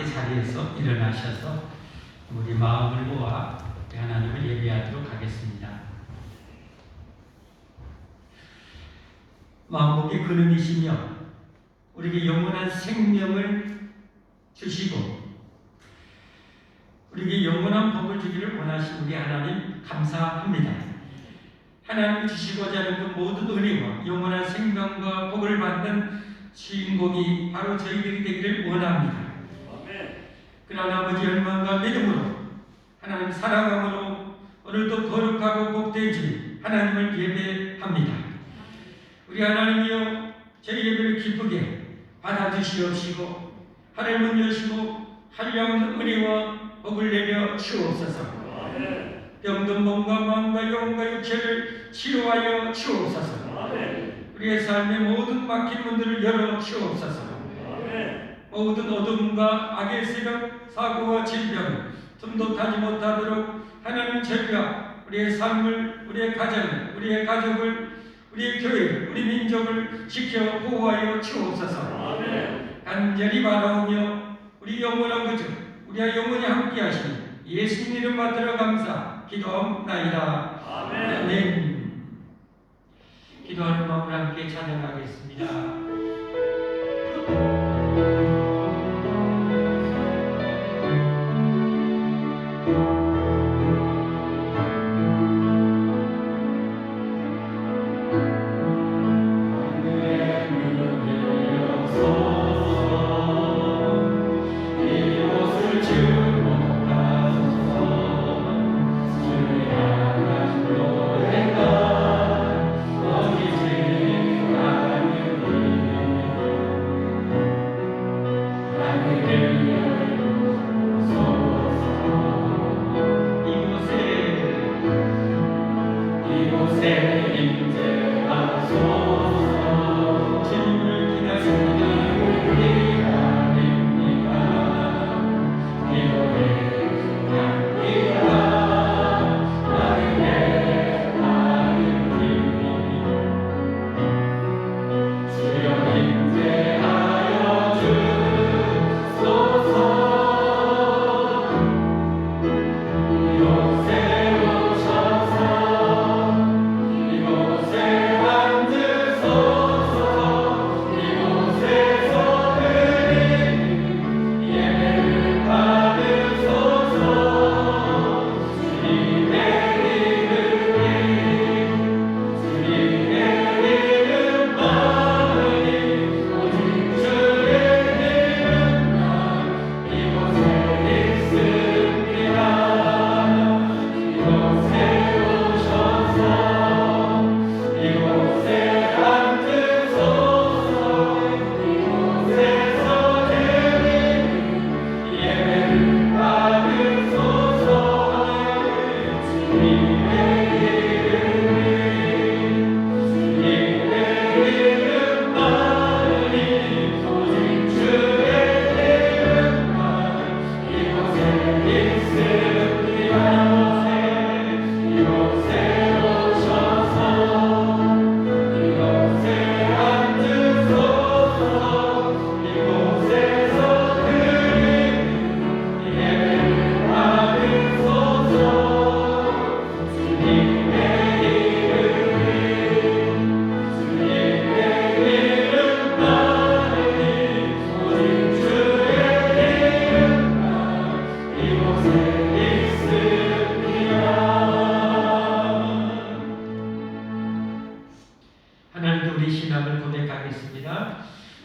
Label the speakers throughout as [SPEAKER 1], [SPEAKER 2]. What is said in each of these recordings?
[SPEAKER 1] 함께 자리에서 일어나셔서 우리 마음을 모아 하나님을 예배하도록 하겠습니다. 만복의 근원이시며 우리에게 영원한 생명을 주시고 우리에게 영원한 복을 주기를 원하신 우리 하나님 감사합니다. 하나님이 주시고자 하는 그 모든 은혜와 영원한 생명과 복을 받는 주인공이 바로 저희들이 되기를 원합니다. 그러나 아버지 열망과 믿음으로 하나님 사랑함으로 오늘도 거룩하고 복된 주님 하나님을 예배합니다. 우리 하나님이여 저희 예배를 기쁘게 받아주시옵시고 하늘문 여시고 한량없는 은혜와 복을 내려 주옵소서. 병든 몸과 마음과 영혼과 육체를 치료하여 주옵소서. 우리의 삶의 모든 막힌 문들을 열어 주옵소서. 모든 어둠과 악의 세력, 사고와 질병, 틈도 타지 못하도록 하나님 저희가 우리의 삶을, 우리의 가정을, 우리의 가족을, 우리의 교회를, 우리 민족을 지켜 보호하여 주옵소서. 간절히 바라오며 우리 영원한 구주, 우리와 영원히 함께하시는 예수님 이름 받들어 감사 기도하옵나이다. 아멘. 기도하는 마음으로 함께 찬양하겠습니다.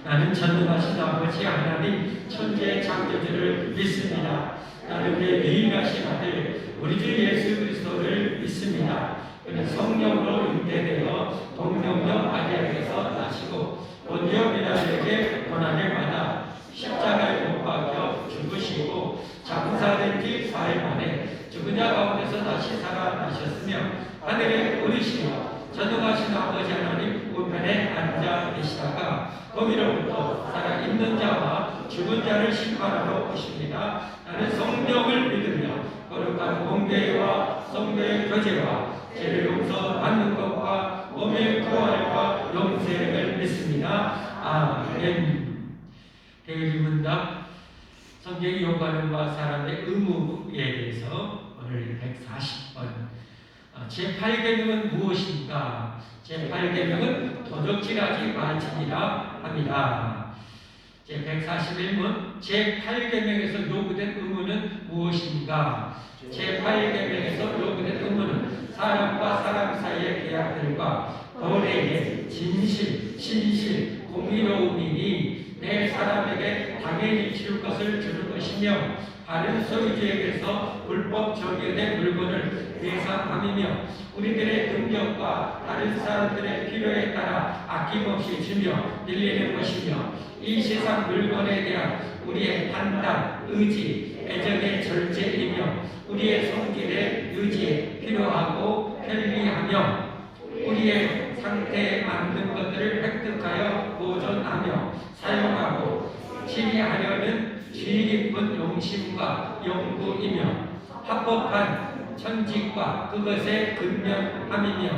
[SPEAKER 1] 나는 전능하신 아버지 하나님 천지의 창조주를 믿습니다. 나는 내 유일하신 아들 우리 주 예수 그리스도를 믿습니다. 그는 성령으로 잉태되어 동정녀 마리아에게서 나시고 본디오 빌라토에게 고난을 받아 십자가에 못 박혀 죽으시고 장사된 지 4일 만에 죽은 자 가운데서 다시 살아나셨으며 하늘에 오르시며 전능하신 아버지 하나님 우편에 앉아 계시다가 거기로부터 살아있는 자와 죽은 자를 심판하러 오십니다. 나는 성령을 믿으며 거룩한 공교회와 성도의 교제와 죄를 용서받는 것과 몸의 부활과 영생을 믿습니다. 아멘. 대리문답 성경이 요구하는 바와 사람의 의무에 대해서 오늘 140번 제8계명은 무엇인가? 제8계명은 도적질하지 말지니라 합니다. 제141번 제8계명에서 요구된 의무는 무엇인가? 제8계명에서 요구된 의무는 사람과 사람 사이의 계약들과 거래의 진실, 신실, 공의로움이니 내 사람에게 당연히 치울 것을 주는 것이며 다른 소유주에게서 불법 적용된 물건을 배상함이며 우리들의 능력과 다른 사람들의 필요에 따라 아낌없이 주며 빌리는 것이며 이 세상 물건에 대한 우리의 판단, 의지, 애정의 절제이며 우리의 성질의 유지에 필요하고 편리하며 우리의 상태에 맞는 것들을 획득하여 보존하며 사용하고 지휘하려는 지혜 깊은 용심과 연구이며 합법한 천직과 그것의 근면함이며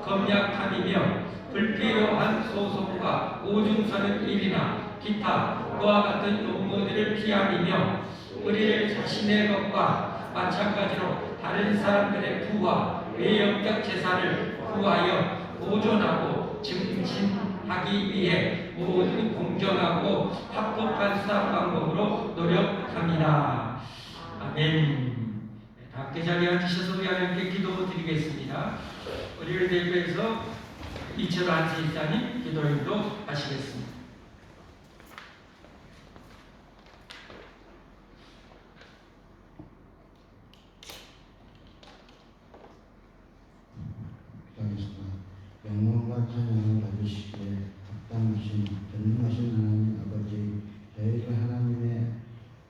[SPEAKER 1] 검약함이며 불필요한 소송과 오중서는 일이나 기타 그와 같은 용어들을 피함이며 우리를 자신의 것과 마찬가지로 다른 사람들의 부와 외형적 재산을 구하여 보존하고 증진하기 위해 모든 공정하고 합법한 수사 방법으로 노력합니다. 아멘. 함께 자리에 앉으셔서 우리 하나님께 기도드리겠습니다. 우리를 대표해서 이철호 한세입사님 기도인도 하시겠습니다.
[SPEAKER 2] 영광과 찬양을 받으시기에 합당하신 전능하신 하나님 아버지, 저희를 하나님의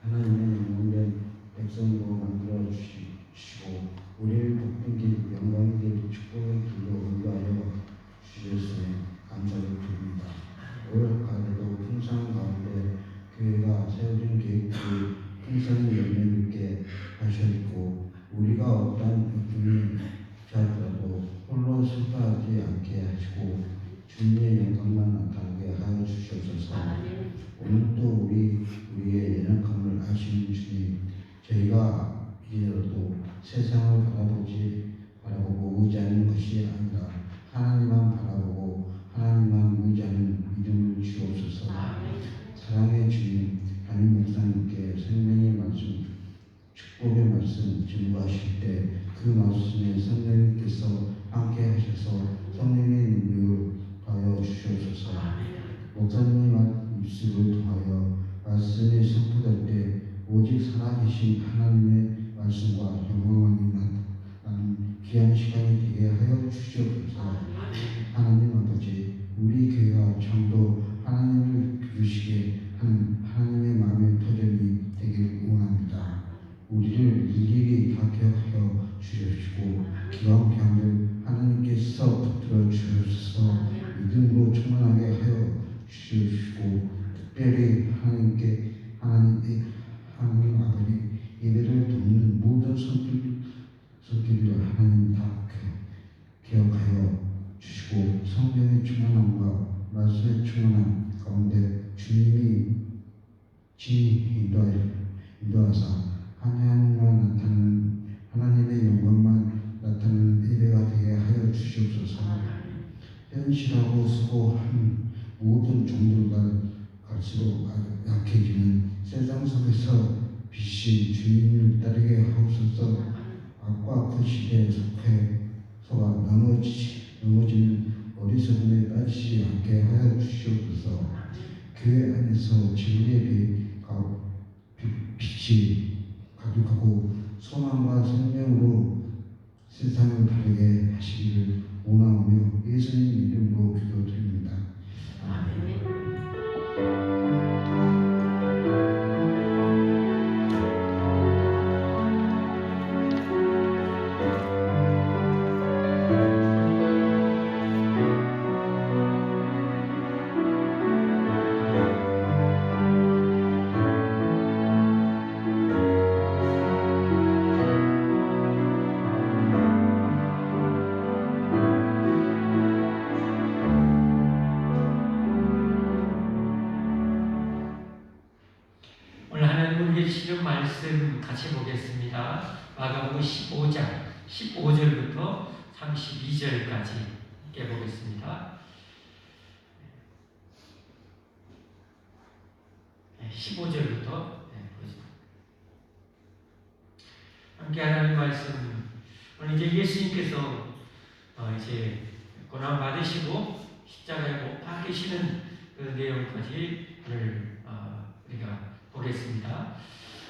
[SPEAKER 2] 영광된 백성으로 만들어 주시고 우리를 복된 길, 영광의 길, 축복의 길로 인도하여 주셨으니 감사를 드립니다. 올 가을에도 풍성한 가운데 교회가 세워진 계획들이 풍성히 열매 맺게 하셨고 우리가 어떠한 역중이 자더라도 홀로 슬퍼하지 않게 하시고 주님의 영광만 나타나게 하여 주시옵소서. 오늘도 우리의 연약함을 아시는 주님, 저희가 이제라도 세상을 바라보고 의지하는 것이 아니라 하나님만 바라보고 하나님만 의지하는 믿음을 주옵소서. 사랑의 주님, 담임 목사님께 생명의 말씀, 축복의 말씀 증거하실 때 그 말씀에 성령님께서 함께 하셔서 성령의 능력을 더하여 주시옵소서. 목사님의 입술을 통하여 말씀이 선포될 때 오직 살아계신 하나님의 말씀과 영광이 나는 귀한 시간이 되게 하여 주시옵소서. 하나님 아버지, 우리 교회가 참도 하나님을 부르시게 하는 하나님의 마음의 터전이 되길 원합니다. 우리를 일일이 다 기억하여 주시옵시고 기왕함을 하나님께서 붙들어 주셔서 믿음으로 충만하게 하여 주시옵시고 특별히 하나님 아버지 예배를 돕는 모든 손길을 하나님 다 기억하여 주시고 성령의 충만함과 말씀의 충만함 가운데 주님이 인도하사 하나님의 영광만 나타나는 예배가 되게 하여 주시옵소서. 현실하고 수고하는 모든 종들과 갈수록 약해지는 세상 속에서 빛이 주님을 따르게 하옵소서. 악과 그 시대에 속해서가 넘어지는 어리석음에 빠지지 않게 하여 주시옵소서. 교회 안에서 진리의 빛이 가득하고 소망과 생명으로 세상을 바르게 하시기를 원하오며 예수님 이름으로 기도드립니다. 아멘.
[SPEAKER 1] 말씀 같이 보겠습니다. 마가복음 15장 15절부터 32절까지 함께 보겠습니다. 15절부터 보죠. 함께 하나님 말씀. 오늘 이제 예수님께서 이제 고난 받으시고 십자가에 못 박히시는 그 내용까지 오늘 우리가 보겠습니다.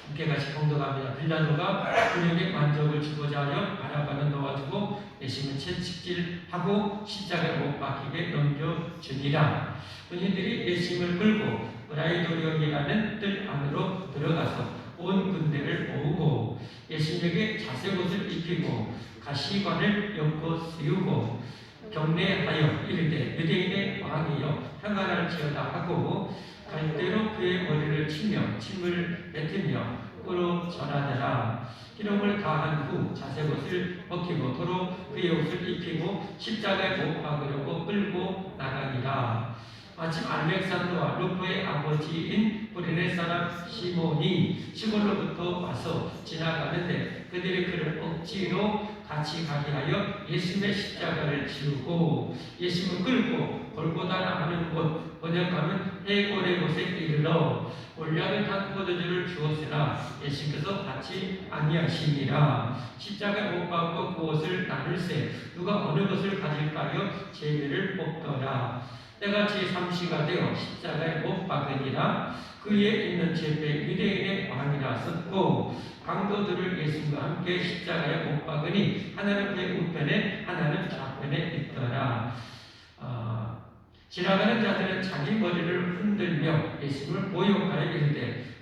[SPEAKER 1] 함께 같이 봉독합니다. 빌라도가 그에게 만족을 주고자 하여 바라바는 놓아주고 예수님은 채찍질하고 십자가에 못 박히게 넘겨주니라. 군인들이 예수님을 끌고 브라이도령이라는 뜰 안으로 들어가서 온 군대를 모으고 예수님에게 자색옷을 입히고 가시관을 엮어 세우고 경례하여 이르되 유대인의 왕이여 평안할지어다 하고 갈대로 그의 머리를 치며 침을 뱉으며 꿀어 전하더라. 희롱을 다한 후 자색옷을 벗기고 도로 그의 옷을 입히고 십자가에 못 박으려고 끌고 나가니라. 마침 알렉산더와 루포의 아버지인 브레네 사람 시몬이 시골로부터 와서 지나가는데 그들이 그를 억지로 같이 가게 하여 예수님의 십자가를 지우고 예수님을 끌고 골고다라 하는 곳, 번역하면 해골의 곳에 이르러 올약을 탄 포도주를 주었으나 예수님께서 받지 아니하시니라. 십자가에 못 박고 그 옷을 나눌세 누가 어느 것을 가질까요? 제비를 뽑더라. 때가 제3시가 되어 십자가에 못 박으니라. 그 위에 있는 제배 유대인의 왕이라 썼고 강도들을 예수님과 함께 십자가에 못 박으니 하나는 그의 우편에 하나는 좌편에 있더라. 지나가는 자들은 자기 머리를 흔들며 예수님을 모욕하여 이르되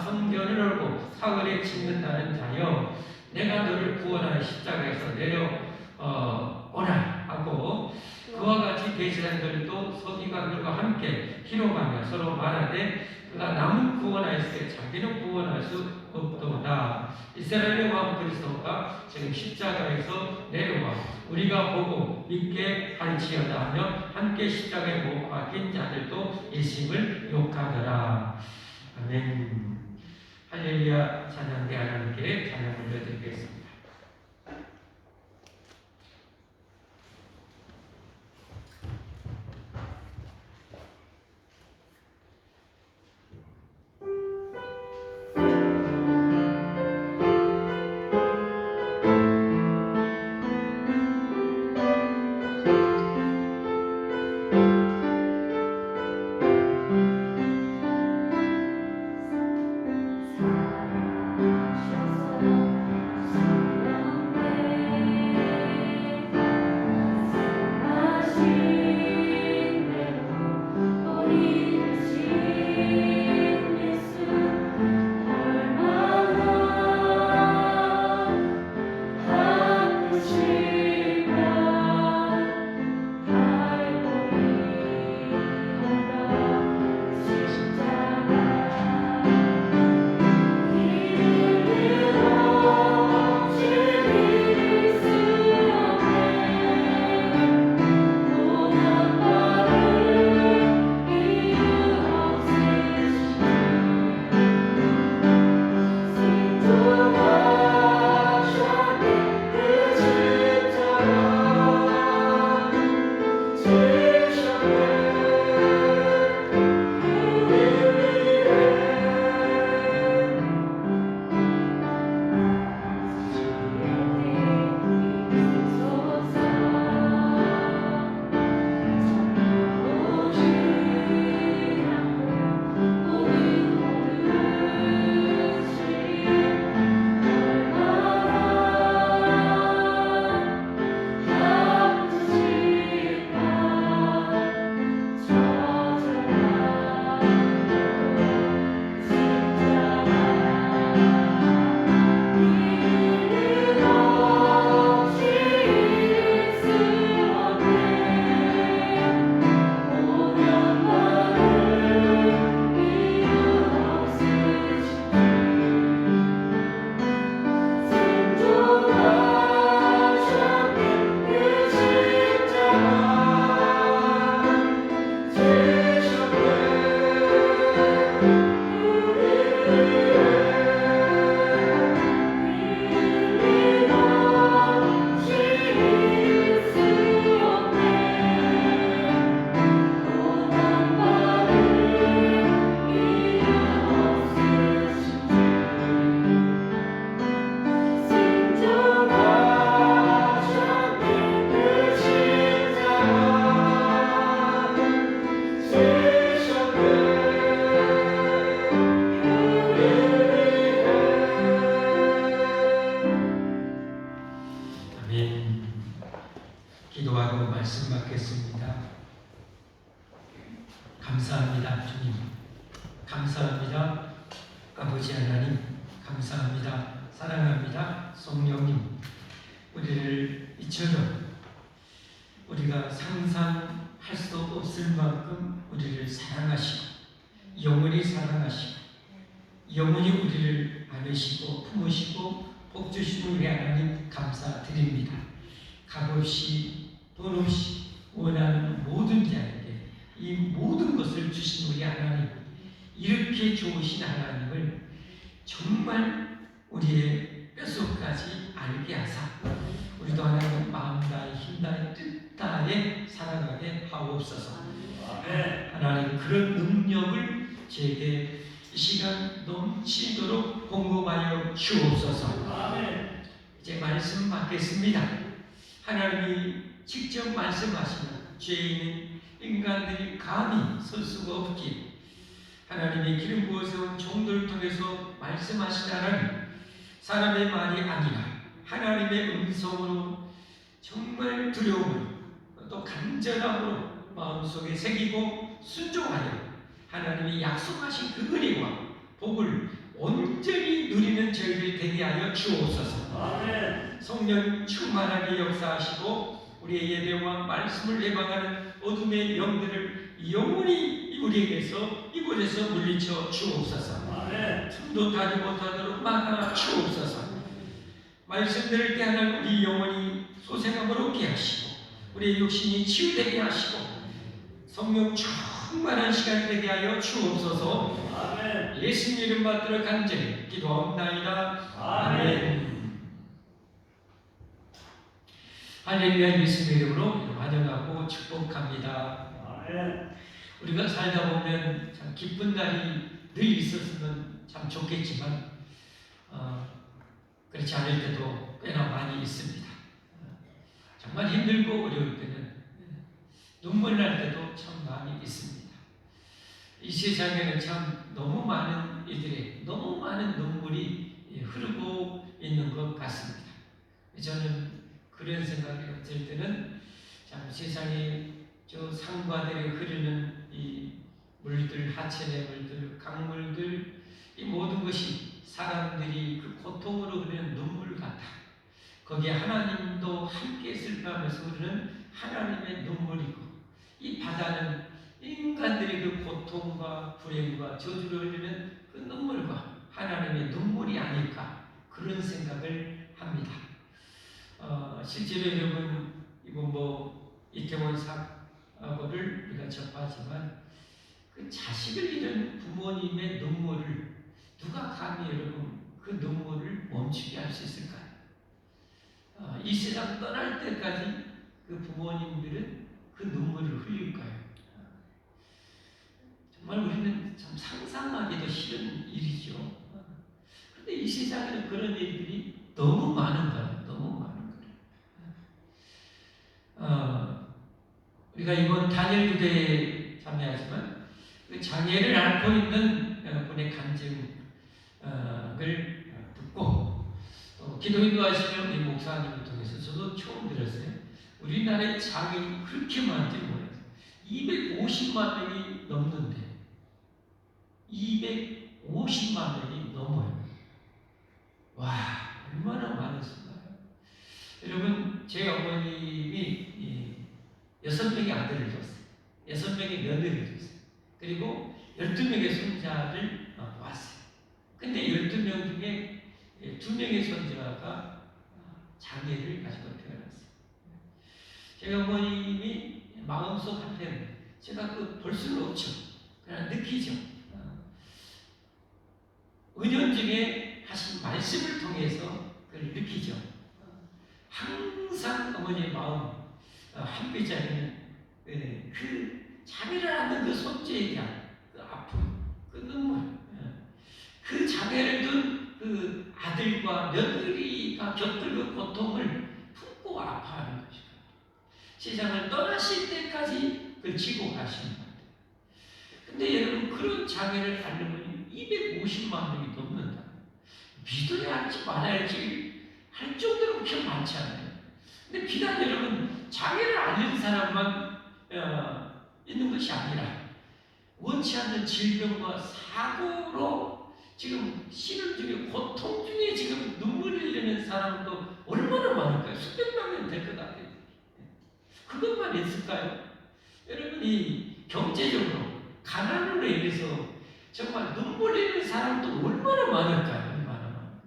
[SPEAKER 1] 성전을 얼고 사흘에 짓는다는 자여 내가 너를 구원하여 십자가에서 내려오라 하고 그와 같이 대제사장들도 서기관들과 함께 희롱하며 서로 말하되 그가 남은 구원하였을 때 자기는 구원할 수 없도다. 이스라엘의 왕 그리스도가 지금 십자가에서 내려와 우리가 보고 믿게 할지어다 하며 함께 십자가에 못 박힌 자들도 예수님을 욕하더라. 아멘. 할렐루야. 찬양대 하나님께 찬양 올려드리겠습니다.
[SPEAKER 3] 사랑하셔서
[SPEAKER 1] 감사합니다. 주님, 감사합니다. 아버지 하나님, 감사합니다. 사랑합니다. 성령님, 우리를 이처럼 우리가 상상할 수 없을 만큼 우리를 사랑하시고 영원히 사랑하시고 영원히 우리를 안으시고 품으시고 복 주시는 우리 하나님 감사드립니다. 값없이 돈 없이 원하는 모든 자에게 이 모든 것을 주신 우리 하나님, 이렇게 좋으신 하나님을 정말 우리의 뼛속까지 알게 하사 우리도 하나님 마음 다해 힘 다해 뜻 다해 살아가게 하옵소서. 하나님 그런 능력을 제게 이 시간 넘치도록 공급하여 주옵소서. 이제 말씀 받겠습니다. 하나님이 직접 말씀하시면 죄인인 인간들이 감히 설 수가 없기에 하나님의 기름 부어서 종들을 통해서 말씀하시다는 사람의 말이 아니라 하나님의 음성으로 정말 두려움을 또 간절함으로 마음속에 새기고 순종하여 하나님이 약속하신 그 은혜와 복을 온전히 누리는 저희들 되게 하여 주옵소서. 성령 충만하게 역사하시고 우리의 예배와 말씀을 예방하는 어둠의 영들을 영원히 우리에게서 이곳에서 물리쳐 주옵소서. 틈도 타지 못하도록 막아 주옵소서. 말씀 들을 때 하나님 우리 영혼이 소생함을 얻게 하시고 우리의 육신이 치유되게 하시고 성령 충만한 시간이 되게 하여 주옵소서. 예수님 이름 받들어 간절히 기도하옵나이다. 아멘. 할렐루야. 예수님 이름으로 환영하고 축복합니다. 우리가 살다 보면 참 기쁜 날이 늘 있었으면 참 좋겠지만 그렇지 않을 때도 꽤나 많이 있습니다. 정말 힘들고 어려울 때는 눈물 날 때도 참 많이 있습니다. 이 세상에는 참 너무 많은 이들의 너무 많은 눈물이 흐르고 있는 것 같습니다. 저는 그런 생각이 어쩔 때는 참 세상에 저 산과들에 흐르는 이 물들, 하천의 물들, 강물들, 이 모든 것이 사람들이 그 고통으로 흐르는 눈물 같아. 거기에 하나님도 함께 슬퍼하면서 흐르는 하나님의 눈물이고, 이 바다는 인간들의 그 고통과 불행과 저주를 흘리는 그 눈물과 하나님의 눈물이 아닐까, 그런 생각을 합니다. 실제로 여러분 이건 이태원 사고를 우리가 접하지만 그 자식을 잃은 부모님의 눈물을 누가 감히 여러분 그 눈물을 멈추게 할 수 있을까요? 이 세상 떠날 때까지 그 부모님들은 그 눈물을 흘릴까요? 정말 우리는 참 상상하기도 싫은 일이죠. 그런데 이 세상에는 그런 일들이 너무 많은 거예요. 너무 많은 거예요. 우리가 이번 단일 구대에 참여하지만 그 장애를 앓고 있는 분의 간증을 듣고 기도인도 하시는 우리 목사님을 통해서 저도 처음 들었어요. 우리나라에 장애인이 그렇게 많은지 몰랐어요. 250만 명이 넘는데 250만 명이 넘어요. 와, 얼마나 많으신가요? 여러분, 제 어머님이 6명의 아들을 줬어요. 6명의 며느리를 줬어요. 그리고 12명의 손자를 왔어요. 근데 12명 중에 2명의 손자가 장애를 가지고 태어났어요. 제 어머님이 마음속 한편 제가 볼 수는 없죠. 그냥 느끼죠. 은연중에 하신 말씀을 통해서 그걸 느끼죠. 항상 어머니의 마음 한 글자에는 그 장애를 앓는 그 손주에 대한 그 아픔, 그 눈물, 그 장애를 둔 그 아들과 며느리가 겪을 그 고통을 품고 아파하는 것이다. 세상을 떠나실 때까지 그걸 지고 가시는 것 같아요. 근데 여러분, 그런 장애를 앓는 분이 250만 명이 넘는다. 믿어야 할지 말아야 할지 할 정도로 그렇게 많지 않아요. 근데 비단 여러분, 장애를 앓는 사람만 있는 것이 아니라 원치 않는 질병과 사고로 지금 시름 중에 고통 중에 지금 눈물 흘리는 사람도 얼마나 많을까요? 수백만 명 될 것 같아요. 그것만 있을까요? 여러분이 경제적으로 가난으로 인해서 정말 눈물 흘리는 사람도 얼마나 많을까요? 얼마나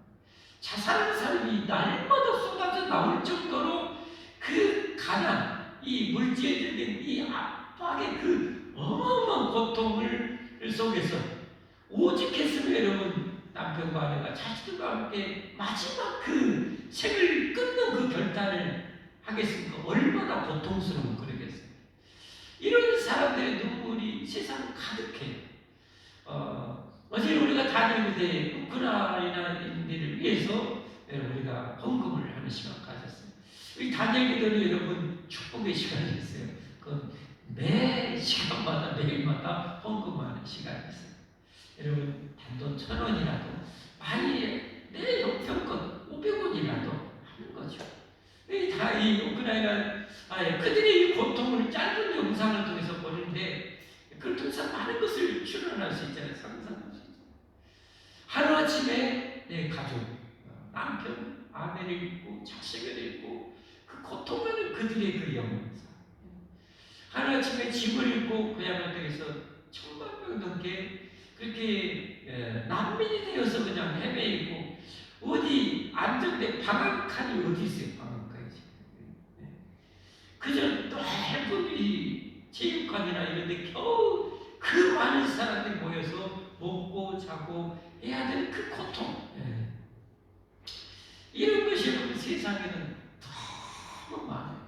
[SPEAKER 1] 자살하는 사람이 날마다 쏟아져 나올 정도로 그 가난, 이 물질적인 이 압박의 그 어마어마한 고통을 속에서 오직했으면 여러분 남편과 아내가 자식들과 함께 마지막 그 생을 끊는 그 결단을 하겠습니까? 얼마나 고통스러운 그러겠어요. 이런 사람들의 눈물이 세상 가득해요. 어제 우리가 단일부대 우크라이나인들을 위해서 우리가 헌금을 하는 시간 가졌어요. 이 단일기도는 여러분 축복의 시간이었어요. 매 시간마다 매일마다 헌금하는 시간이 있어요. 여러분 단돈 1,000원이라도 많이 내 형편껏 500원이라도 하는 거죠. 이 우크라이나 그들이 이 고통을 짧은 영상을 통해서 보는데 그걸 통해서 많은 것을 추론할 수 있잖아요. 상상할 수 있잖아요. 하루아침에 내 가족, 남편, 아내를 잃고 자식을 잃고 그 고통하는 그들의 그 영상, 하루아침에 집을 잃고 고향을 떠나서 1,000만 명 넘게 그렇게 난민이 되어서 그냥 헤매이고 어디 안정된 방한칸이 어디 있어요? 방한칸이 그저 넓은 이 체육관이나 이런 데 겨우 그 많은 사람들이 모여서 먹고 자고 해야 되는 그 고통, 이런 것이 여러분 세상에는 너무 많아요.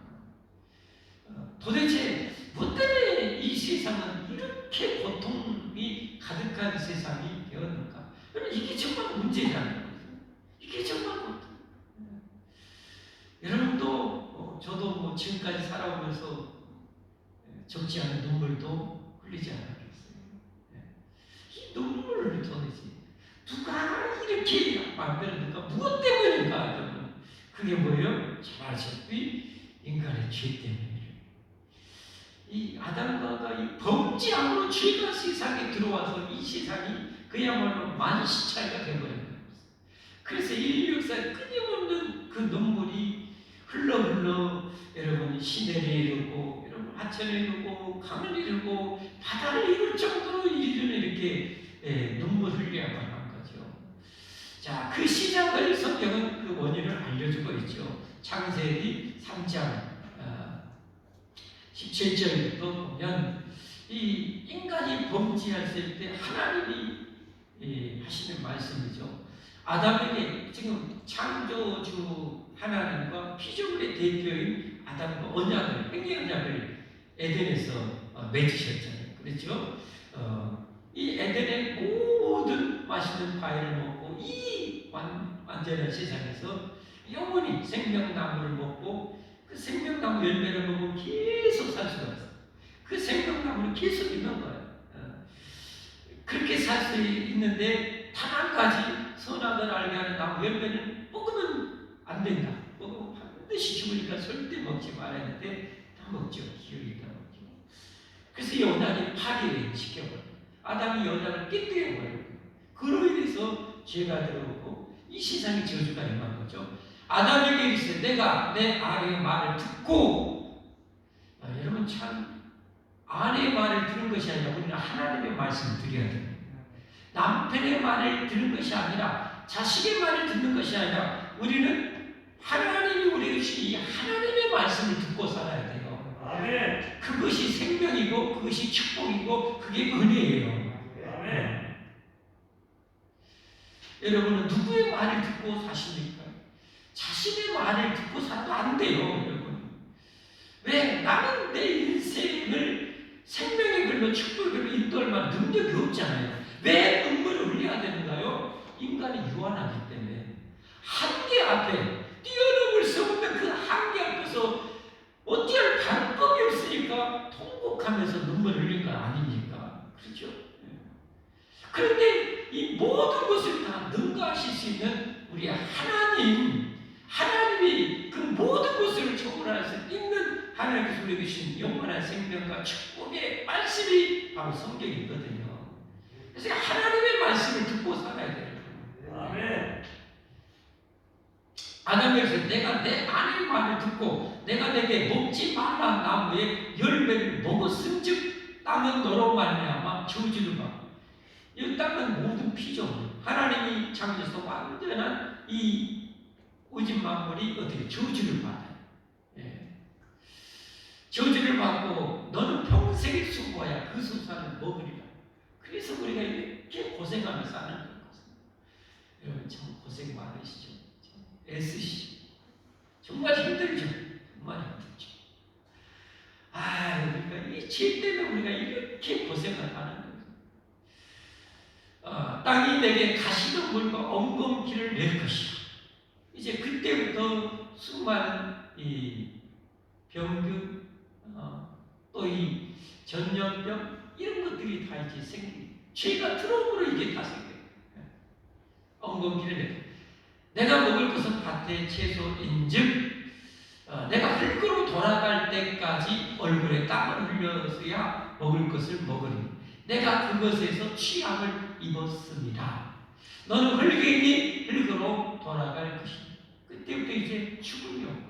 [SPEAKER 1] 도대체 뭐 때문에 이 세상은 이렇게 고통이 가득한 세상이 되었는가? 여러분 이게 정말 문제라는 거죠. 이게 정말 고통. 여러분도 저도 뭐 지금까지 살아오면서 적지 않은 눈물도 흘리지 않았겠어요. 이 눈물을 도대체 누가 이렇게 만드는가? 무엇 때문인가? 여러분 그게 뭐예요? 잘 아시다시피 인간의 죄 때문에. 이 아담과 이 범죄함으로 죄가 세상에 들어와서 이 세상이 그야말로 만시차이가 되어버린 거예요. 그래서 인류 역사에 끊임없는 그 눈물이 흘러 여러분 시내를 이루고 여러분 하천을 이루고 강을 이루고 바다를 이룰 정도로 인류는 이렇게 눈물 흘려야만 한 거죠. 자, 그 시작을 성경은 그 원인을 알려주고 있죠. 창세기 3장 17절부터 보면 이 인간이 범죄했을 때 하나님이 하시는 말씀이죠. 아담에게 지금 창조주 하나님과 피조물의 대표인 아담과 언약을, 행위 언약을 에덴에서 맺으셨잖아요. 그렇죠? 이 에덴의 모든 맛있는 과일을 먹고 이 완전한 세상에서 영원히 생명나무를 먹고 그 생명나무 열매를 먹으면 계속 살 수가 있어요. 그 생명나무는 계속 있는 거예요. 그렇게 살 수 있는데 단 한 가지 선악을 알게 하는 나무 열매는 먹으면 안 된다. 먹으면 반드시 죽으니까 절대 먹지 말아야 하는데 다 먹죠. 기울이다 먹죠. 그래서 연약이 파괴시켜버려요. 아담이 연약을 깨뜨려버려요. 그로 인해서 죄가 들어오고 이 세상에 저주가 임한 거죠. 아담에게 이르시되 내가 내 아내의 말을 듣고 여러분 참 아내의 말을 들은 것이 아니라 우리는 하나님의 말씀을 드려야 됩니다. 남편의 말을 들은 것이 아니라 자식의 말을 듣는 것이 아니라 우리는 하나님이 우리에게 주신 이 하나님의 말씀을 듣고 살아야 돼요. 아멘. 그것이 생명이고 그것이 축복이고 그게 은혜예요. 아멘. 여러분은 누구의 말을 듣고 사십니까? 자신의 말을 듣고 살아도 안 돼요, 여러분. 왜? 나는 내 인생을 생명의 길로 축복의 길로 인도할 만한 능력이 없잖아요. 왜 눈물을 흘려야 되는가요? 인간이 유한하기 때문에 한계 앞에 뛰어넘을 수 없는 그 한계 앞에서 어찌할 방법이 없으니까 통곡하면서 눈물을 흘린 거 아닙니까? 그렇죠? 그런데 이 모든 것을 다 능가하실 수 있는 우리 하나님이 그 모든 것을 초월할 수 있는 하나님께서 우리에게 주신 영원한 생명과 축복의 말씀이 바로 성경이거든요. 그래서 하나님의 말씀을 듣고 살아야 돼요. 아멘. 아담에서 내가 내 아내의 말을 듣고 내가 내게 먹지 말라 나무의 열매를 먹었은즉 땅은 너로 말미암아 저주를 받고, 이 땅은 모든 피조 하나님이 창조해서 완전한 이 우주 만물이 어떻게 저주를 받아요. 예. 저주를 받고 너는 평생의 수고야 그 수산을 먹으리라. 그래서 우리가 이렇게 고생하며 사는 거예요. 여러분 참 고생 많으시죠? 애쓰시죠? 정말 힘들죠? 정말 힘들죠? 그러니까 이 죄 때문에 우리가 이렇게 고생을 하는 거예요. 땅이 내게 가시던 물과 엉겅퀴를 낼 것이야. 이제 그때부터 수많은 이 병균, 또 이 전염병 이런 것들이 다 이제 생깁니다. 죄가 들어오므로 이게 다 생겨요. 엉겅퀴를 낼 것이야. 내가 먹을 것은 밭의 채소인즉 내가 흙으로 돌아갈 때까지 얼굴에 땀을 흘려서야 먹을 것을 먹으리. 내가 그것에서 취함을 입었습니다. 너는 흙이니 흙으로 돌아갈 것이다. 그때부터 이제 죽음이 온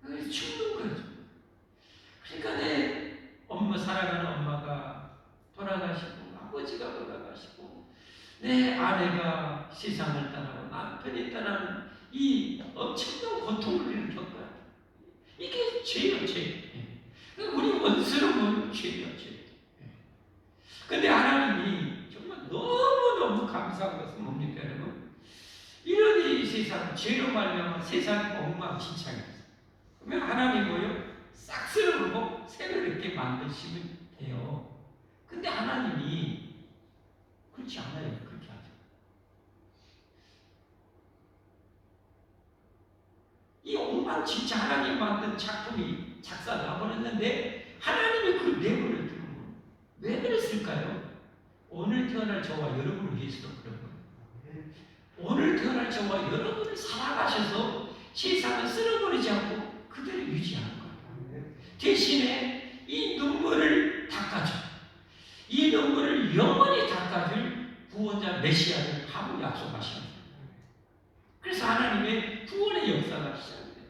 [SPEAKER 1] 거예요. 죽는 거죠. 그러니까 내 사랑하는 엄마가 돌아가시고 아버지가 돌아가시고 내 아내가 세상을 떠나고 남편이 떠나는 이 엄청난 고통을 우리는 겪어요. 이게 죄예요, 죄. 우리 원수는 죄예요, 죄. 근데 하나님이 정말 너무너무 감사한 것은 뭡니까, 여러분? 이런 이 세상, 죄로 말미암아 세상이 엉망진창이었어요. 그러면 하나님 뭐요? 싹 쓸어버리고 새로 이렇게 만드시면 돼요. 근데 하나님이 그렇지 않아요. 그렇게 하죠. 이 엉망진창 하나님 만든 작품이 작사나버렸는데 하나님이 그 내버려 두는 거예요. 왜 그랬을까요? 오늘 태어날 저와 여러분을 위해서도 그런 거예요. 오늘 태어날 저와 여러분을 사랑하셔서 세상을 쓸어버리지 않고 그대로 유지하는 거예요. 대신에 이 눈물을 닦아줘. 이 눈물을 영원히 닦아줄 구원자 메시아를 바로 약속하십니다. 그래서 하나님의 구원의 역사가 시작됩니다.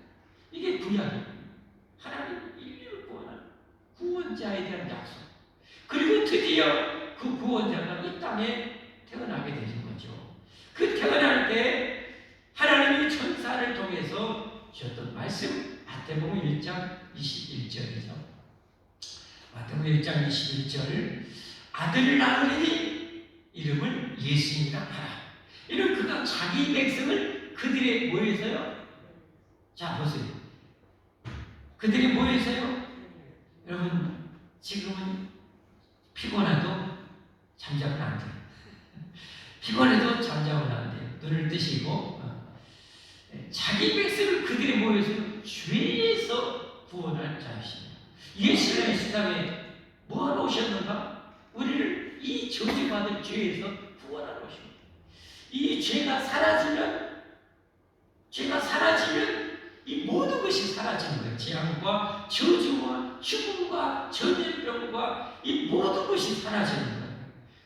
[SPEAKER 1] 이게 구약입니다. 하나님 인류를 구원하는 구원자에 대한 약속. 그리고 드디어 그 구원자가 이 땅에 태어나게 되는 거죠. 그 태어날 때 하나님이 천사를 통해서 주셨던 말씀, 마태복음 1장 21절이죠. 마태복음 1장 21절, 아들을 낳으리니 이름을 예수니라 하라. 이런 그가 자기 백성을 그들의 뭐에서요? 자 보세요. 그들이 뭐에서요? 여러분 지금은 피곤해도 잠자면 안 돼요. 피곤해도 잠자면 안 돼요. 눈을 뜨시고 자기 백성을 그들의 뭐에서요? 죄에서 구원할 자이십니다. 예수는 이 세상에 뭐하러 오셨는가? 우리를 이 저주받을 죄에서 구원하러 오십니다. 이 죄가 사라지면 이 모든 것이 사라지는 거예요. 재앙과 저주와 죽음과 전염병과 이 모든 것이 사라지는 거예요.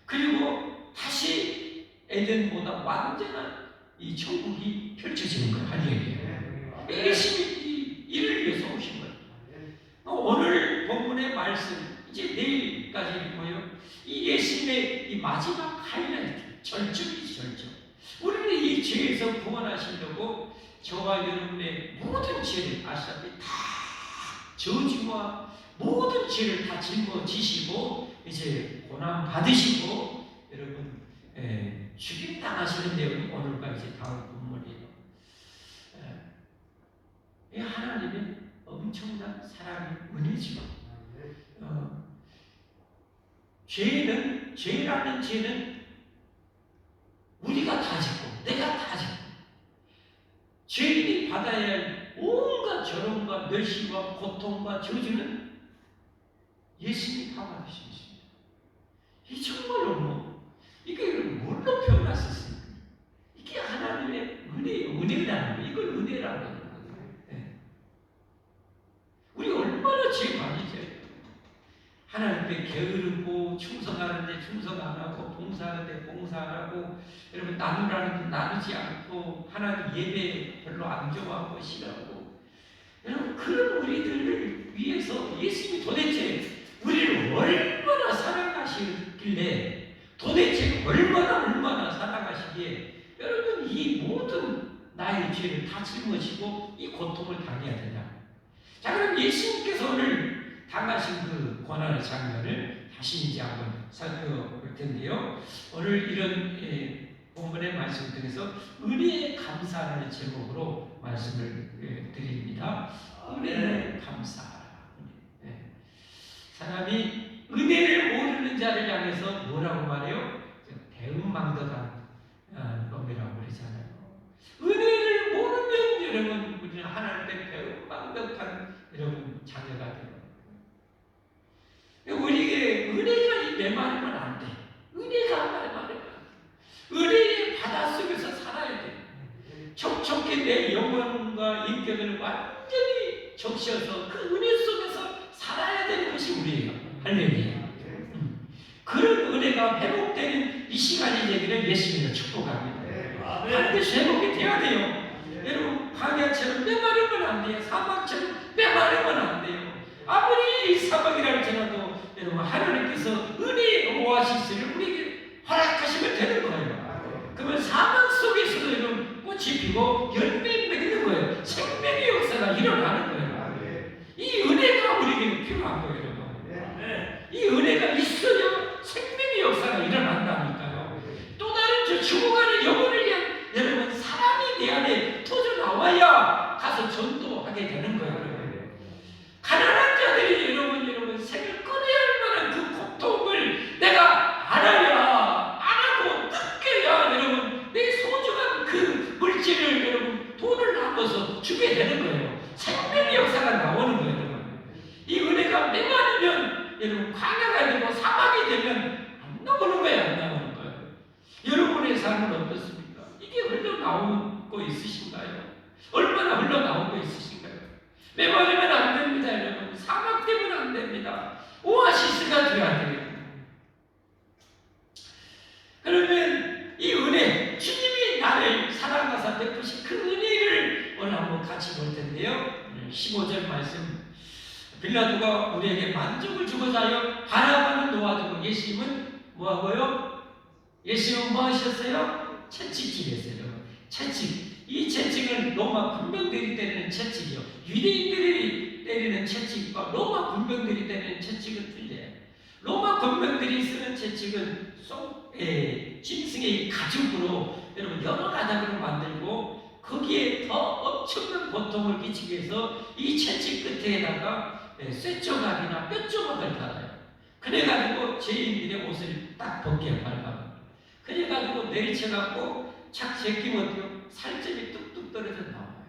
[SPEAKER 1] 그리고 다시 에덴보다 완전한 이 천국이 펼쳐지는 거예요. 할렐루야. 예수님이 이를 위해서 오신 거예요. 오늘 본문의 말씀, 이제 내일까지 뭐예요? 이 예수님의 이 마지막 하이라이트, 절정이지, 절정. 우리는 이 죄에서 구원하시려고 저와 여러분의 모든 죄를 아시다시피 다 저주와 모든 죄를 다 짊어지시고 이제 고난 받으시고 여러분 죽임 당하시는 내용이 오늘과 이제 다음 본문이에요. 하나님의 엄청난 사랑의 은혜죠. 죄라는 죄는 우리가 다 짓고 내가 다 짓고 죄인이 받아야 할 온갖 저롱과 멸시와 고통과 저주는 예수님이 다 받으셨습니다. 이 정말로 이게 뭘로 표현할 수 있습니까? 이게 하나님의 은혜예요. 은혜라는 거. 이걸 은혜라고 하는 거예요. 우리가 얼마나 하나님께 게으르고 충성하는데 충성 안 하고 봉사하는데 봉사 안 하고 여러분 나누라는데 나누지 않고 하나님 예배 별로 안 좋아하고 싫어하고 여러분 그런 우리들을 위해서 예수님이 도대체 우리를 얼마나 사랑하시길래 도대체 얼마나 사랑하시기에 여러분 이 모든 나의 죄를 다 짊어지고 이 고통을 당해야 되냐. 자, 그럼 예수님께서 오늘 당하신 그 고난의 장면을 다시 이제 한번 살펴볼 텐데요. 오늘 이런 본문의 말씀을 통해서 은혜에 감사하는 제목으로 말씀을 드립니다. 은혜에 감사하라. 사람이 은혜를 모르는 자를 향해서 뭐라고 말해요? 대응망덕한 놈이라고 그러잖아요. 은혜를 모르면 여러분 우리는 하나님께 대응망덕한 여러분 자녀가 돼요. 우리에게 은혜가 메마르면 안 돼. 은혜가 메마르면 안 돼. 은혜의 바다 속에서 살아야 돼. 촉촉히 내 영혼과 인격을 완전히 적셔서 그 은혜 속에서 살아야 되는 것이 우리예요. 할렐루야. 그런 은혜가 회복되는 이 시간이 되기를 예수님을 축복합니다. 반드시 회복이 돼야 돼요. 여러분 광야처럼 메마르면 안 돼요. 사막처럼 메마르면 안 돼요. 아무리 사막이라 할지라도 여러분 하나님께서 은혜의 오아시스를 우리에게 허락하시면 되는 거예요. 그러면 사막 속에서도 여러분 꽃이 피고 열매 맺는 거예요. 생명의 역사가 일어나는 거예요. 이 은혜가 우리에게 필요한 거예요. 여러분. 이 은혜가 있어야 생명의 역사가 일어난다니까요. 또 다른 저 죽어가는 영혼을 위한 여러분 사랑이 내 안에 터져 나와야 가서 전도하게 되는 거예요. 여러분. 가난한 자들이 여러분 생을 끊어야 할 만한 그 고통을 내가 알아야 안 하고 느껴야 여러분 내 소중한 그 물질을 여러분 돈을 나눠서 주게 되는 거예요. 생명의 역사가 나오는 거예요. 여러분. 이 은혜가 메마르면 여러분 광야가 되고 사막이 되면 안 나오는 거예요. 안 나오는 거예요. 여러분의 삶은 어떻습니까? 이게 흘러나오고 있으신가요? 얼마나 흘러나오고 있으신가요? 메마르면 안 됩니다. 여러분 사막 되면 안 됩니다. 오아시스가 되어야 돼요. 그러면 이 은혜 주님이 나를 사랑하사 베푸신 그 은혜를 오늘 한번 같이 볼 텐데요. 15절 말씀 빌라도가 우리에게 만족을 주고자 하여 바라바는 놓아두고 예수님은 뭐하고요? 예수님은 뭐 하셨어요? 채찍질했어요. 채찍. 이 채찍은 로마 군병들이 때리는 채찍이요. 유대인들이 때리는 채찍과 로마 군병들이 때리는 채찍은 틀려요. 로마 군병들이 쓰는 채찍은 짐승의 가죽으로 여러분 여러 가닥으로 만들고 거기에 더 엄청난 고통을 끼치기 위해서 이 채찍 끝에다가 쇠조각이나 뼈조각을 달아요. 그래가지고 죄인들의 옷을 딱 벗게 밟아요. 그래가지고 내리쳐갖고 착 제끼면 어때요? 살점이 뚝뚝 떨어져 나와요.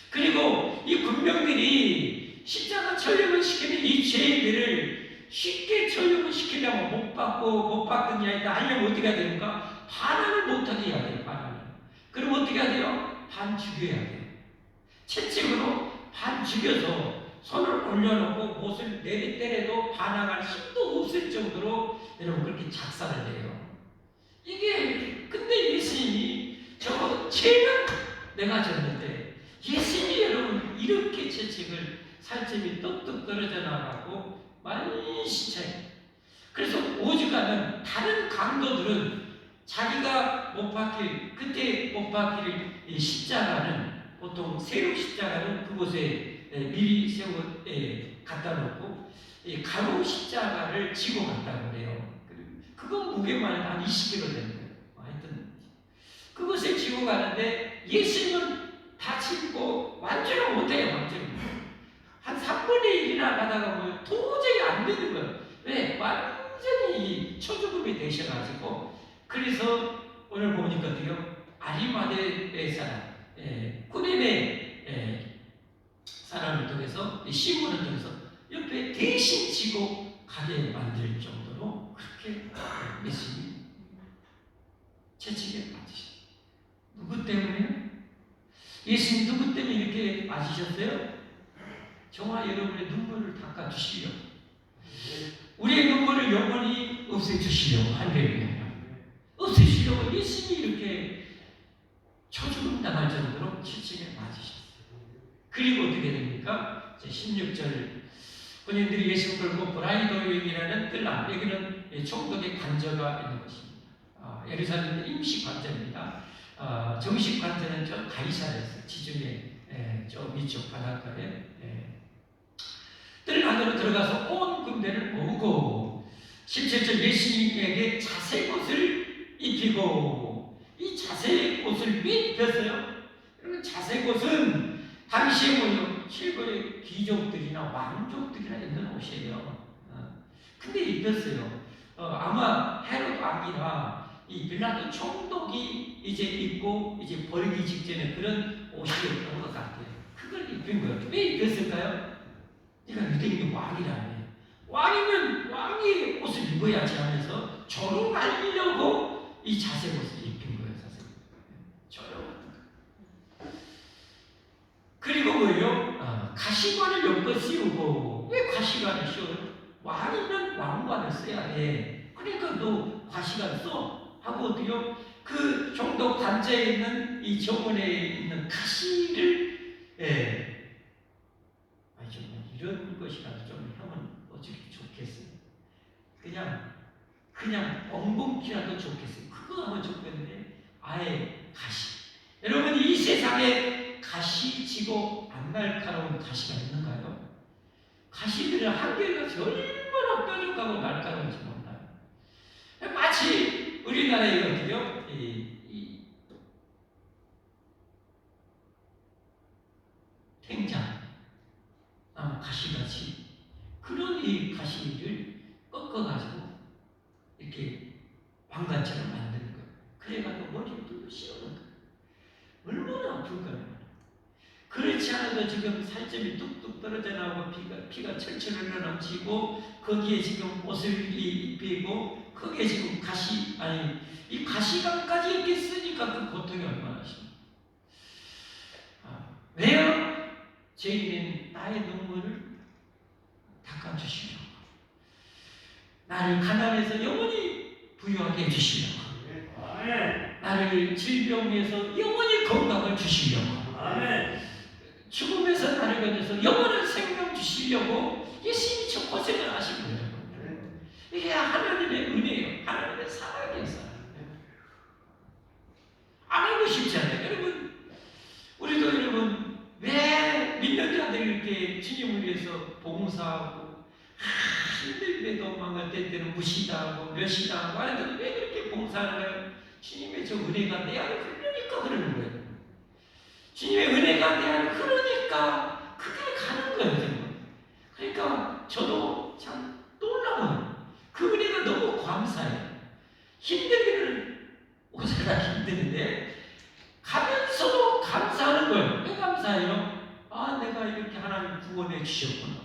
[SPEAKER 1] 그리고 이 군병들이 십자가 처형을 시키는 이 죄인들을 쉽게 처형을 시키려면 못 받는 게 아니라 하려면 어떻게 해야 됩니까? 반환을 못하게 해야 돼요. 반환을. 그럼 어떻게 해야 돼요? 반 죽여야 돼요. 채찍으로 반 죽여서 손을 올려놓고 못을 때려도 반항할 힘도 없을 정도로 여러분 그렇게 작살을 내요. 이게 근데 예수님이 저 죄는 내가 졌는데 예수님이 여러분 이렇게 채찍을 살점이 뚝뚝 떨어져 나가고 만시차요. 그래서 오죽하면 다른 강도들은 자기가 못 박힐 그때 못 박힐 십자가는 보통 세로 십자가는 그곳에 미리 세워 갖다 놓고 가로 십자가를 지고 갔다고 그래요. 그건 무게만 해도 한 20kg 되는 거예요. 하여튼 그것을 지고 가는데 예수님은 다치고 완전히 못해요. 완전히 한 3분의 1이나 가다가 뭐 도저히 안 되는 거예요. 왜? 완전히 초죽음이 되셔가지고. 그래서 오늘 보니까 어때요? 아리마대 사람 꾸레네 사람을 통해서 시몬을 통해서 옆에 대신 지고 가게 만들 정도로 그렇게 예수님이 채찍에 맞으셨어요. 누구 때문에? 예수님 누구 때문에 이렇게 맞으셨어요? 저와 여러분의 눈물을 닦아주시려고. 그걸 영원히 없애주시려고 할렐루야. 없애주시려고 예수님이 이렇게 처죽음 당할 정도로 치침에 맞으셨어요. 그리고 어떻게 됩니까? 16절 본인들이 예수 끌고 브라이더 여인이라는 뜰람, 여기는 총독의 관저가 있는 것입니다. 예루살렘의 임시 관저입니다. 정식 관저는 저 가이사르에서 지중해 저 위쪽 바닷가에 뜰 안으로 들어가서 온 군대를 모으고 17절 예수님에게 자색 옷을 입히고 이 자색 옷을 왜 입혔어요? 여러분 자색 옷은 당시에 뭐요? 실거래 귀족들이나 왕족들이나 입는 옷이에요. 근데 입혔어요. 아마 헤롯 왕이나 이 빌라도 총독이 이제 입고 이제 버리기 직전에 그런 옷이었던 것 같아요. 그걸 입힌 거예요. 왜 입혔을까요? 그러니까 유대인이 왕이라며. 왕이면 왕이 옷을 입어야지 하면서 조롱하려고 이 자색 옷을 입힌 거예요. 자색 조롱. 그리고 뭐예요? 가시관을 엮어 씌우고. 왜 가시관을 씌워요? 왕이면 왕관을 써야 돼. 그러니까 너 가시관 써 하고 어디요? 그 종독 관저에 있는 이 정원에 있는 가시를 정말 이런 것이라도 좀 하면 어떻게 좋겠어요? 그냥 엉겅퀴라도 좋겠어요. 그거 하면 좋겠는데 아예 가시. 여러분 이 세상에 가시지고 안 날카로운 가시가 있는가요? 가시들은 한결같이 얼마나 뾰족하고 날카로운지 몰라요. 마치 우리나라에 어디요? 탱자 가시같이 그런 이 가시를 꺾어가지고 이렇게 왕관처럼 만드는 거예요. 그래가지고 머리에 뚫고 씌우는 거예요. 얼마나 아플까요? 그렇지 않아도 지금 살점이 뚝뚝 떨어져 나오고 피가 철철 흘러 넘치고 거기에 지금 옷을 입히고 거기에 지금 이 가시관까지 이렇게 쓰니까 그 고통이 얼마나 심해요. 왜요? 죄인은 나의 눈물을 닦아주시려고, 나를 가난해서 영원히 부유하게 해주시려고, 나를 질병에서 영원히 건강을 주시려고, 죽음에서 나를 건져서 영원한 생명 주시려고 예수님이 저 고생을 하신 거예요. 이게 하나님의 은혜예요. 하나님의 사랑이었어요. 안 하고 싶지 않아요. 여러분 왜 믿는 자들이 이렇게 주님을 위해서 봉사하고 힘들게도 망할 때는 무시당하고 멸시당하고 하는데 왜 그렇게 봉사하는가요? 주님의 저 은혜가 내 안에 흐르니까 그러는 거예요. 주님의 은혜가 내 안에 흐르니까 그게 가는 거예요. 정말. 그러니까 저도 참 놀라워요. 그 은혜가 너무 감사해요. 힘들기는 오사가 힘드는데 가면서도 감사하는 거예요. 왜 감사해요? 내가 이렇게 하나님 구원해 주셨구나.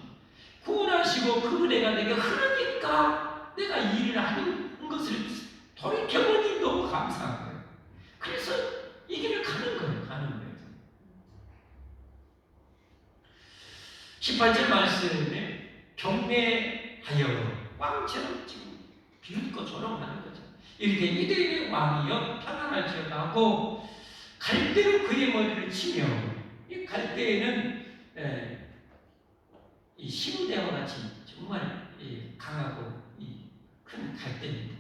[SPEAKER 1] 구원하시고 그 은혜가 내게 흐르니까 내가 이 일을 하는 것을 돌이켜보니 너무 감사한 거예요. 그래서 이 길을 가는 거예요. 18절 말씀에 경배하여 왕처럼 지금 비웃고 조롱하는 거죠. 이렇게 이들의 왕이여 평안할지어다 하고 갈대로 그의 머리를 치며, 이 갈대에는 이 시무대와 같이 정말 강하고 큰 갈대입니다.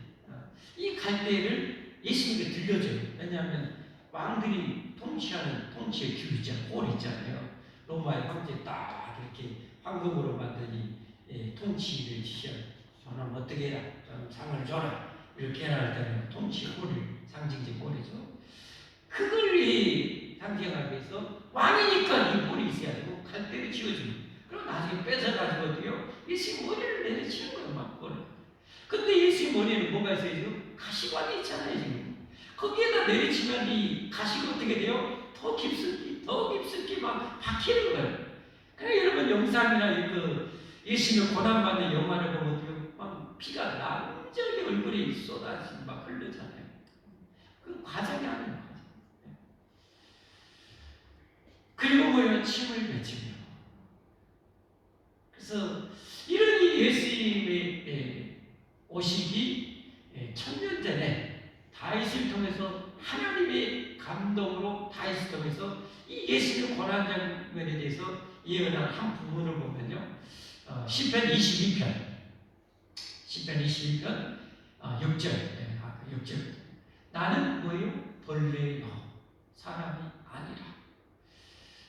[SPEAKER 1] 이 갈대를 예수님께 들려줘요. 왜냐하면 왕들이 통치하는 통치의 규 있잖아요. 홀 있잖아요. 로마의 황제 딱 이렇게 황금으로 만든 통치를 지시하는, 저는 어떻게 해라, 저는 상을 줘라, 이렇게 해라 할 때는 통치 홀을, 상징적 홀이죠. 그걸 상징하기 위해서 왕이니까 이 홀이 있어야 되고 칼대를 쥐어줍니다. 그럼 나중에 뺏어가지고 어디요? 예수님 머리를 내려치는 거예요. 막 홀을. 근데 예수님 머리에는 뭐가 있어요? 가시관이 있잖아요. 지금 거기에다 내리치면 이 가시가 어떻게 돼요? 더 깊숙이 막 박히는 거예요. 그러니까 여러분 영상이나 예수님의 고난받는 영화를 보면 어때요? 막 피가 낭저리 얼굴에 쏟아지고 막 흐르잖아요. 그 과정이 아니에요. 그리고 뭐예요? 침을 뱉으며. 그래서 이런 예수님의 오시기 1000년 전에 다윗을 통해서 하나님의 감동으로 다윗을 통해서 이 예수의 고난 장면에 대해서 예언한 한 부분을 보면요. 시편 22편 6절 6절 나는 뭐예요? 벌레요 사람이 아니라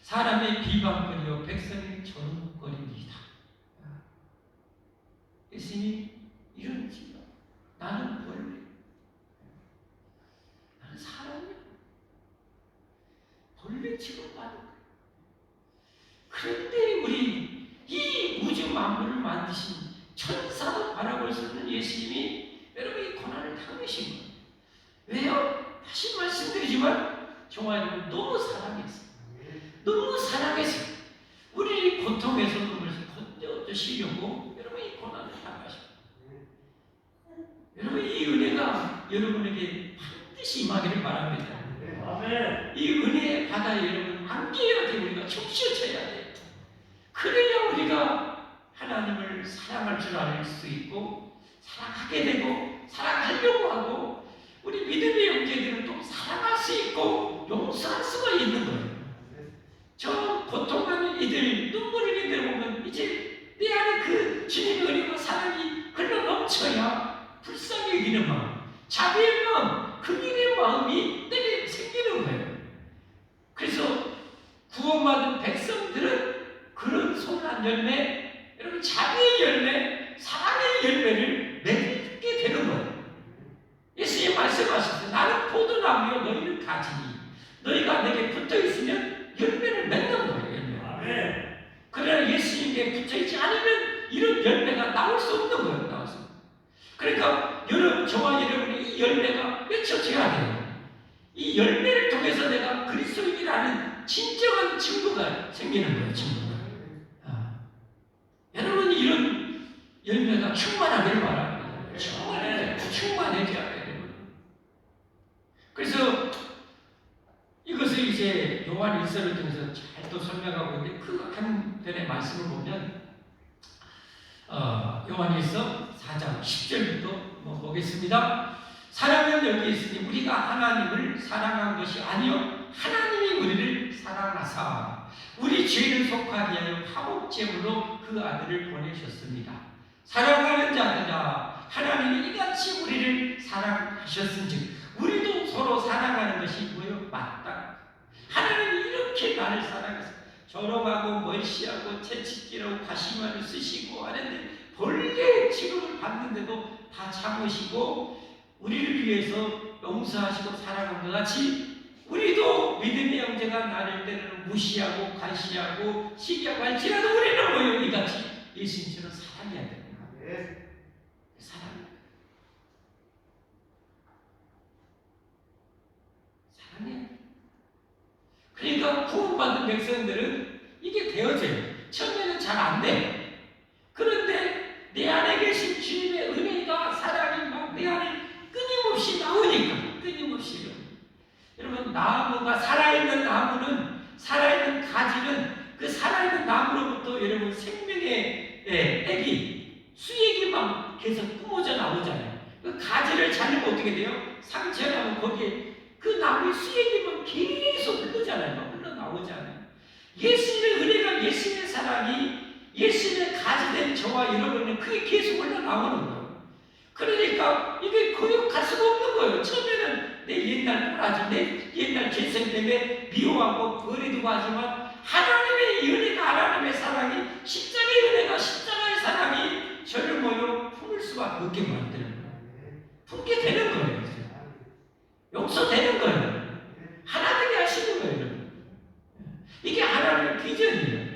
[SPEAKER 1] 사람의 비방거리요 백성의 조롱거리니이다. 예수님이 이런 지요. 나는 벌레 나는 사람이야. 벌레 취급받는 거예요. 그런데 우리 이 우주 만물을 만드신 천사도 바라볼 수 없는 예수님이 여러분 이 고난을 당하신 거예요. 왜요? 다시 말씀드리지만 종아리를 너무 사랑했어요. 너무 사랑해서 우리 고통에서 눈을 건져주시려고 여러분 이 고난을 당하셨어요. 여러분 이 은혜가 여러분에게 반드시 임하기를 바랍니다. 이 은혜의 바다에 여러분 안겨야 돼. 우리가 춤추어야 돼. 그래야 우리가 하나님을 사랑할 줄 알 수 있고 사랑하게 되고 사랑하려고 하고 우리 믿음의 형제들은 또 사랑할 수 있고 용서할 수가 있는 거예요. 저 고통하는 이들 눈물 흘리는 이들 보면 이제 내 안에 그 주님의 은혜와 사랑이 흘러 넘쳐야 불쌍히 여기는 마음, 자비의 마음, 긍휼의 마음이 내게 생기는 거예요. 그래서 구원받은 백성들은 그런 선한 열매, 여러분 자비의 열매, 사랑의 열매를 맺게 되는 거예요. 예수님 말씀하셨어요. 나는 포도나무요 너희는 가지니 너희가 내게 붙어있으면 열매를 맺는 거예요. 열매. 아멘. 그러나 예수님께 붙어있지 않으면 이런 열매가 나올 수 없는 거예요. 나올 수 없는. 그러니까 여러분, 저와 여러분이 이 열매가 맺혀져야 돼요. 이 열매를 통해서 내가 그리스도인이라는 진정한 증거가 생기는 거예요. 증거가. 여러분 이런 열매가 충만하기를 바랍니다. 충만해져야 돼요. 그래서 이것을 이제 요한 1서를 통해서 잘 또 설명하고 있는데 그 한 편의 말씀을 보면 요한 1서 4장 10절부터 보겠습니다. 사랑은 여기 있으니 우리가 하나님을 사랑한 것이 아니요 하나님이 우리를 사랑하사 우리 죄를 속하게 하여 화목제물로 그 아들을 보내셨습니다. 사랑하는 자들아 하나님이 이같이 우리를 사랑하셨은즉 우리도 서로 사랑하는 것이 뭐요? 맞다. 하나님이 이렇게 나를 사랑해서 졸업하고 멀시하고 채찍질하고 가시마를 쓰시고 하는데 벌레 취급을 받는데도 다 참으시고 우리를 위해서 용서하시고 사랑한 것 같이 우리도 믿음의 형제가 나를 때로는 무시하고 관시하고 시기하고 할지라도 우리는 뭐요? 이같이 예수님처럼 사랑해야 됩니다. 사랑해. 그러니까 구원받은 백성들은 이게 되어져요. 처음에는 잘 안 돼. 그런데 내 안에 계신 주님의 은혜가 사랑이 막 내 안에 끊임없이 나오니까 끊임없이 여러분 나무가 살아있는 나무는 살아있는 가지는 그 살아있는 나무로부터 여러분 생명의 액이 수액이 막 계속 뿜어져 나오잖아요. 그 가지를 자르면 어떻게 돼요? 상처나면 거기에 그 나무의 수액이 막 계속 흐르잖아요. 흘러나오잖아요. 예수님의 은혜가 예수님의 사랑이 예수님의 가지된 저와 여러분은 그게 계속 흘러나오는 거예요. 그러니까 이게 거역할 수가 없는 거예요. 처음에는 내 옛날 꼬라지, 내 옛날 죄성 때문에 미워하고 버리고 하지만 하나님의 은혜가 하나님의 사랑이 십자가의 은혜가 십자가의 사랑이 저를 모여 품을 수밖에 없게 만드는 거예요. 품게 되는 거예요. 용서되는 거예요. 하나 되게 하시는 거예요. 이게 하나님의 비전이에요.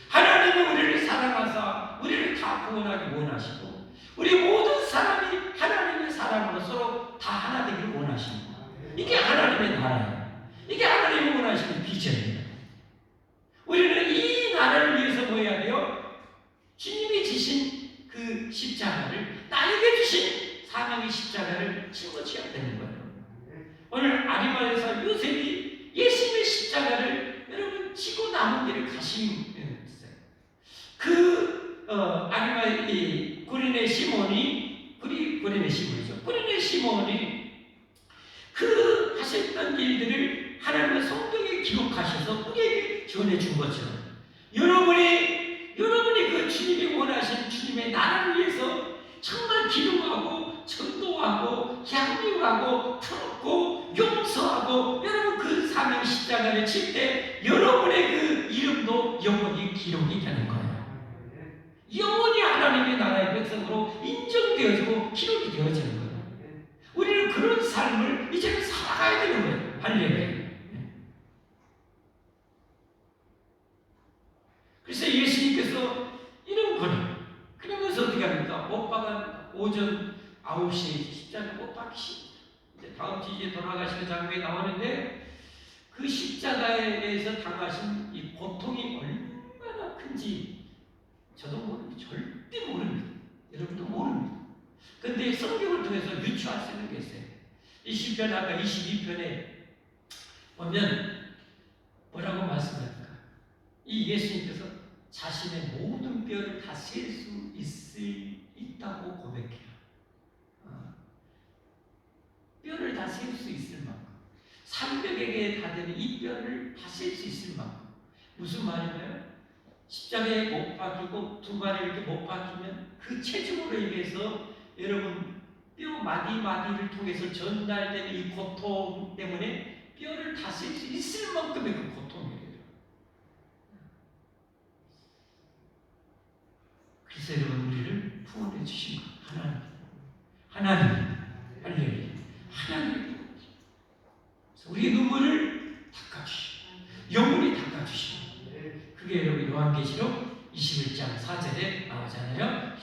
[SPEAKER 1] 하나님은 우리를 사랑하사 우리를 다 구원하기 원하시고 우리 모든 사람이 하나님의 사랑으로 서로 다 하나 되기를 원하십니다. 이게 하나님의 나라예요. 이게 하나님이 원하시는 비전이에요. 우리는 이 나라를 위해서 뭐 해야 돼요? 주님이 지신 그 십자가를 나에게 주신 사명의 십자가를 짊어져야 되는 거예요. 오늘 아리마에서 요셉이 예수님의 십자가를 여러분 지고 남은 길을 가신 그 아리마의 구린의 시몬이 우리 꾸레네 시몬이죠. 꾸레네 시몬이 그 하셨던 일들을 하나님의 성경에 기록하셔서 우리에게 전해 준 것처럼 여러분이 그 주님이 원하신 주님의 나라를 위해서 정말 기도하고 전도하고 양육하고 품고 용서하고 여러분 그 사명 십자가를 칠 때 여러분의 그 이름도 영원히 기록이 되는 거예요. 영원히 하나님의 나라의 백성으로 인정되어지고 기록이 되어지는 거예요. 우리는 그런 삶을 이제는 살아가야 되는 거예요. 할렐루야. 그래서 예수님께서 이런 분을 그러면서 어떻게 합니까? 못 박은 오전 9시에 십자가 못 박히십니다. 이제 다음 주 이제 돌아가시는 장면이 나오는데 그 십자가에 대해서 당하신 이 고통이 얼마나 큰지 저도 모릅니다. 절대 모릅니다. 여러분도 모릅니다. 근데 성경을 통해서 유추할 수 있는 게 있어요. 이 시편 아까 22편에 보면 뭐라고 말씀합니까? 이 예수님께서 자신의 모든 뼈를 다 셀 수 있다고 고백해요. 뼈를 다 셀 수 있을 만큼 300여 개에 다 되는 이 뼈를 다 셀 수 있을 만큼 무슨 말인가요? 십자가에 못 박히고 두 발에 이렇게 못 박히면 그 체중으로 인해서 여러분 뼈 마디마디를 통해서 전달되는 이 고통 때문에 뼈를 다 셀 수 있을 만큼의 그 고통이에요. 그래서 여러분 우리를 구원해 주신 하나님 할렐루야. 하나님이 우리의 눈물을 닦아주시고 영혼이 닦아주시고 그게 여러분 요한계시록 21장 4절에 나오잖아요.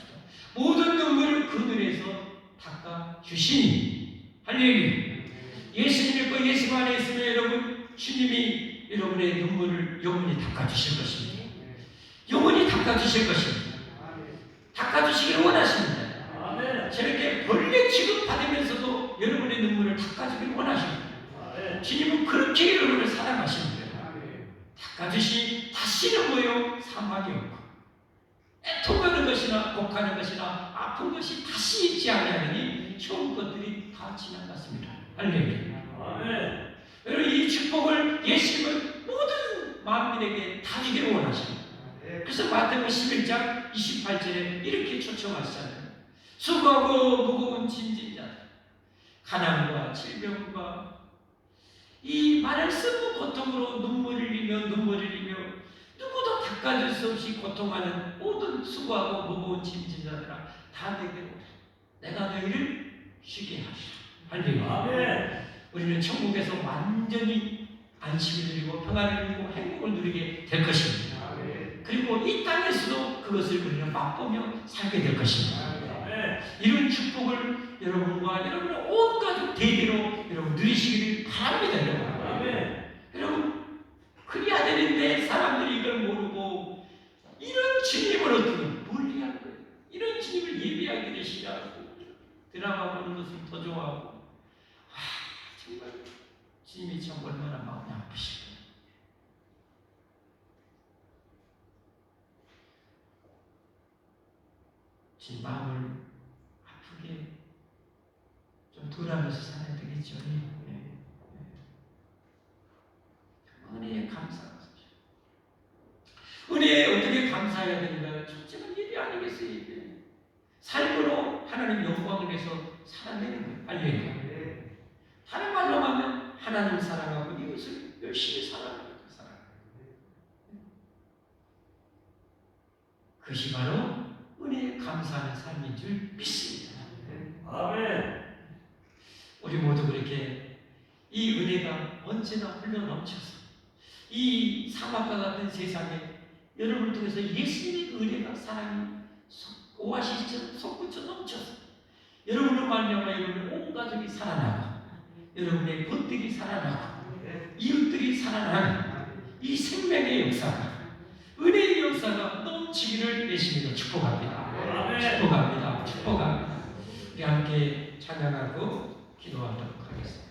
[SPEAKER 1] 모든 눈물을 그 눈에서 닦아주시니 할렐루야. 예수 믿고 예수 안에 있으면 여러분 주님이 여러분의 눈물을 영원히 닦아주실 것입니다. 영원히 닦아주실 것입니다. 닦아주시기를 원하십니다. 저렇게 벌레 취급받으면서도 여러분의 눈물을 닦아주기를 원하십니다. 주님은 그렇게 여러분을 사랑하십니다. 닦아주시 다시는 뭐요? 사망이 없고 애통하는 것이나 곡하는 것이나 아픈 것이 다시 있지 아니하니 좋은 것들이 다 지나갔습니다. 할렐루야. 여러분 이 축복을 예수님은 모든 만민에게 다 주기를 원하십니다. 그래서 마태복음 11장 28절에 이렇게 초청하시잖아요. 수고하고 무거운 짐진 자들, 가난과 질병과 이 말할 수 없는 고통으로 눈물을 흘리며 누구도 닦아줄 수 없이 고통하는 모든 수고하고 무거운 짐진 자들아 다 내게로 오라. 내가 너희를 쉬게 하시라. 할렐루야. 우리는 천국에서 완전히 안식을 누리고 평안을 누리고 행복을 누리게 될 것입니다. 그리고 이 땅에서도 그것을 우리는 맛보며 살게 될 것입니다. 이런 축복을 여러분과 여러분의 온 가족 대대로 여러분 누리시기를 바랍니다. 여러분 그래야 되는데 사람들이 이걸 모르고 이런 주님을 어떻게 멀리할 거예요. 이런 주님을 예배하기를 싫어하고 드라마 보는 것을 더 좋아하고 정말 주님이 참 얼마나 마음이 아프실까요. 제 마음을 아프게 좀 덜하면서 살아야 되겠죠. 은혜에 감사하죠. 은혜에 어떻게 감사해야 되는가요? 첫째는 예배 아니겠어요? 예배. 삶으로 하나님 영광을 위해서 살아내는 거예요. 할렐루야. 다른 말로 하면 하나님 사랑하고 이것을 열심히 살아가는 사랑. 그것이 바로 은혜에 감사하는 삶인 줄 믿습니다. 아멘. 우리 모두 그렇게 이 은혜가 언제나 흘러 넘쳐서 이 사막과 같은 세상에 여러분을 통해서 예수님의 은혜가 사랑이 오아시스처럼 솟구쳐 넘쳐서 여러분을 말미암아 여러분의 온 가족이 살아나고 여러분의 것들이 살아나고 이웃들이 살아나는 이 생명의 역사가 은혜의 역사가 넘치기를 예수님으로 축복합니다. 축복합니다. 우리 함께 찬양하고 기도하도록 하겠습니다.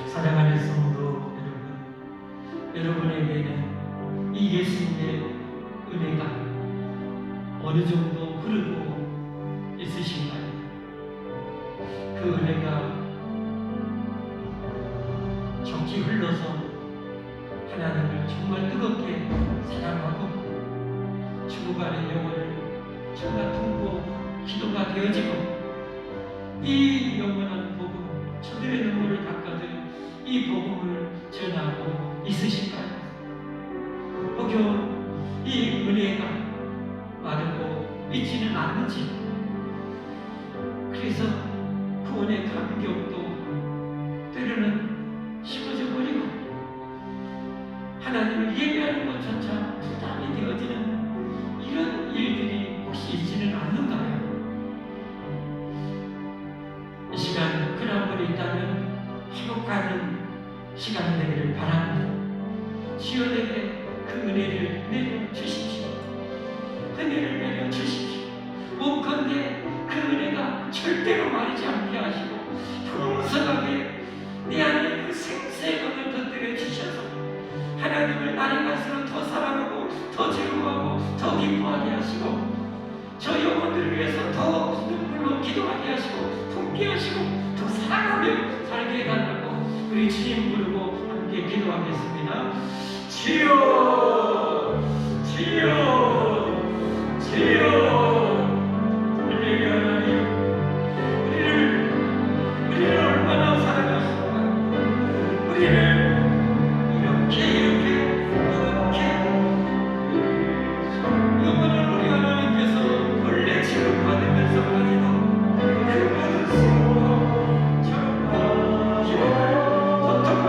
[SPEAKER 1] 사랑하는 성도 여러분, 여러분에게는 이 예수님의 은혜가 어느 정도 흐르고 있으신가요? 그 은혜가 적지 흘러서 하나님을 정말 뜨겁게 사랑하고 죽어가는 영혼을 정말 품고 기도가 되어지고 이 영원한 복음, 저들의 눈물을 닦아줄 이 복음을 전하고 있으신가요? 혹여 이 은혜가 마르고 있지는 않는지, 그래서 구원의 감격도 때로는 식어져 버리고 하나님을 예배하는 것조차 부담이 되어지는 이런 일들이 혹시 있지는 않는가요? 이 시간 그나물이 있다면 회복하는 시간 되기를 바랍니다. 주여에게 그 은혜를 내려주십시오. 은혜를 내려주십시오. 원컨대 그 은혜가 절대로 마르지 않게 하시고 풍성하게 내 안에 그 생생함을 덧들여 주셔서 하나님을 날이 갈수록 더 사랑하고 더 즐거워하고 더 기뻐하게 하시고 저 영혼들을 위해서 더 눈물로 기도하게 하시고 품게 하시고 더 사랑하며 살게 해달라고 우리 주님 부르고 함께 기도하겠습니다. 주여, 주여, 주여. 우리 하나님, 우리를 얼마나 사랑하시는가? 우리를 이렇게 영원한 우리 하나님께서 본래 취급받으면서 가지고 그 모든 수고와 저런 기쁨을 고통을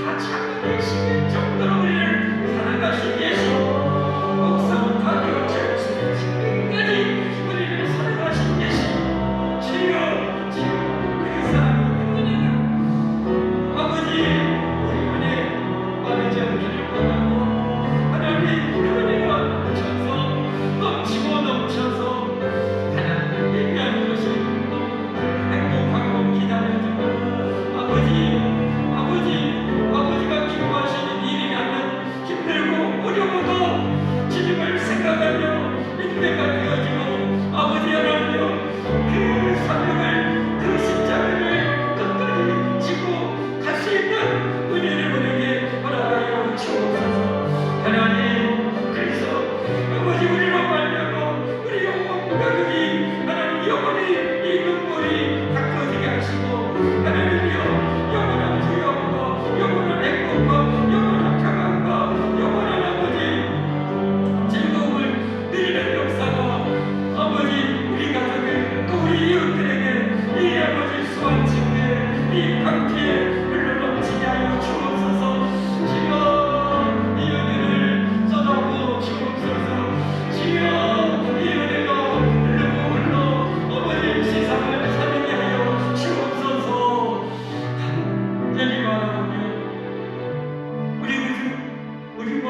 [SPEAKER 1] 다 참아내실 정도로 우리를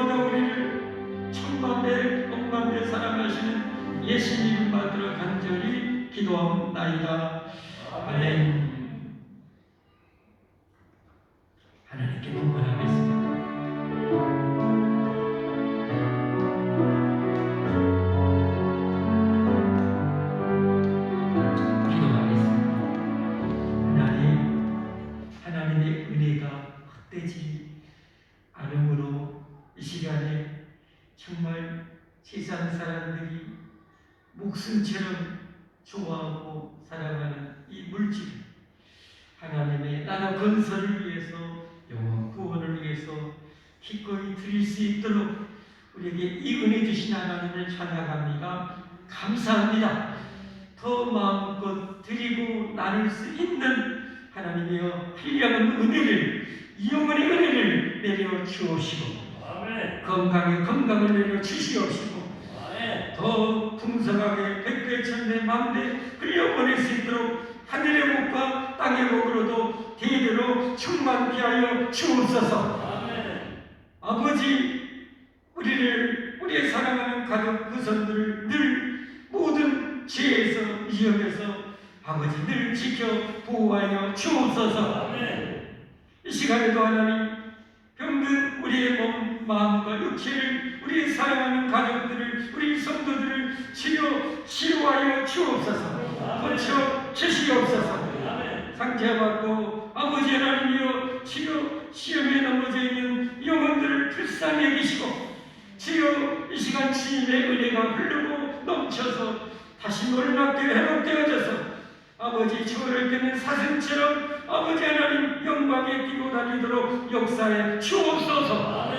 [SPEAKER 1] 우리보다 우리를 천만배 억만배 사랑하시는 예수님 받들어 간절히 기도합나이다. 아멘. 하나님께 분만하겠습니다. 하나님의 은혜가 헛되지 않으므로 이 시간에 정말 세상 사람들이 목숨처럼 좋아하고 사랑하는 이 물질, 하나님의 나라 건설을 위해서, 영혼 구원을 위해서 기꺼이 드릴 수 있도록 우리에게 이 은혜 주신 하나님을 찬양합니다. 감사합니다. 더 마음껏 드리고 나눌 수 있는 하나님이여, 한량은 은혜를, 영원의 은혜를 내려 주옵시고, 건강에 건강을 내려 주시옵시고, 더 풍성하게 백배 천배 만배 흘려보낼 수 있도록 하늘의 복과 땅의 복으로도 대대로 충만케 하여 주옵소서. 아버지, 우리의 사랑하는 가족 구성들을 늘 모든 죄에서 위험에서 아버지 늘 지켜 보호하여 주옵소서. 이 시간에도 하나님, 병든 우리의 몸, 마음과 육체를, 우리의 사랑하는 가족들을, 우리 성도들을 치유하여 주옵소서. 고쳐 주시옵소서. 상처받고 아버지 하나님이여, 치유 시험에 넘어져 있는 영혼들을 불쌍히 여기시고, 주여 이 시간 주님의 은혜가 흐르고 넘쳐서 다시 놀랍게 회복되어져서 아버지 초월을 듣는 사슴처럼 아버지 하나님 영광의 기도 다니도록 역사에 주옵소서.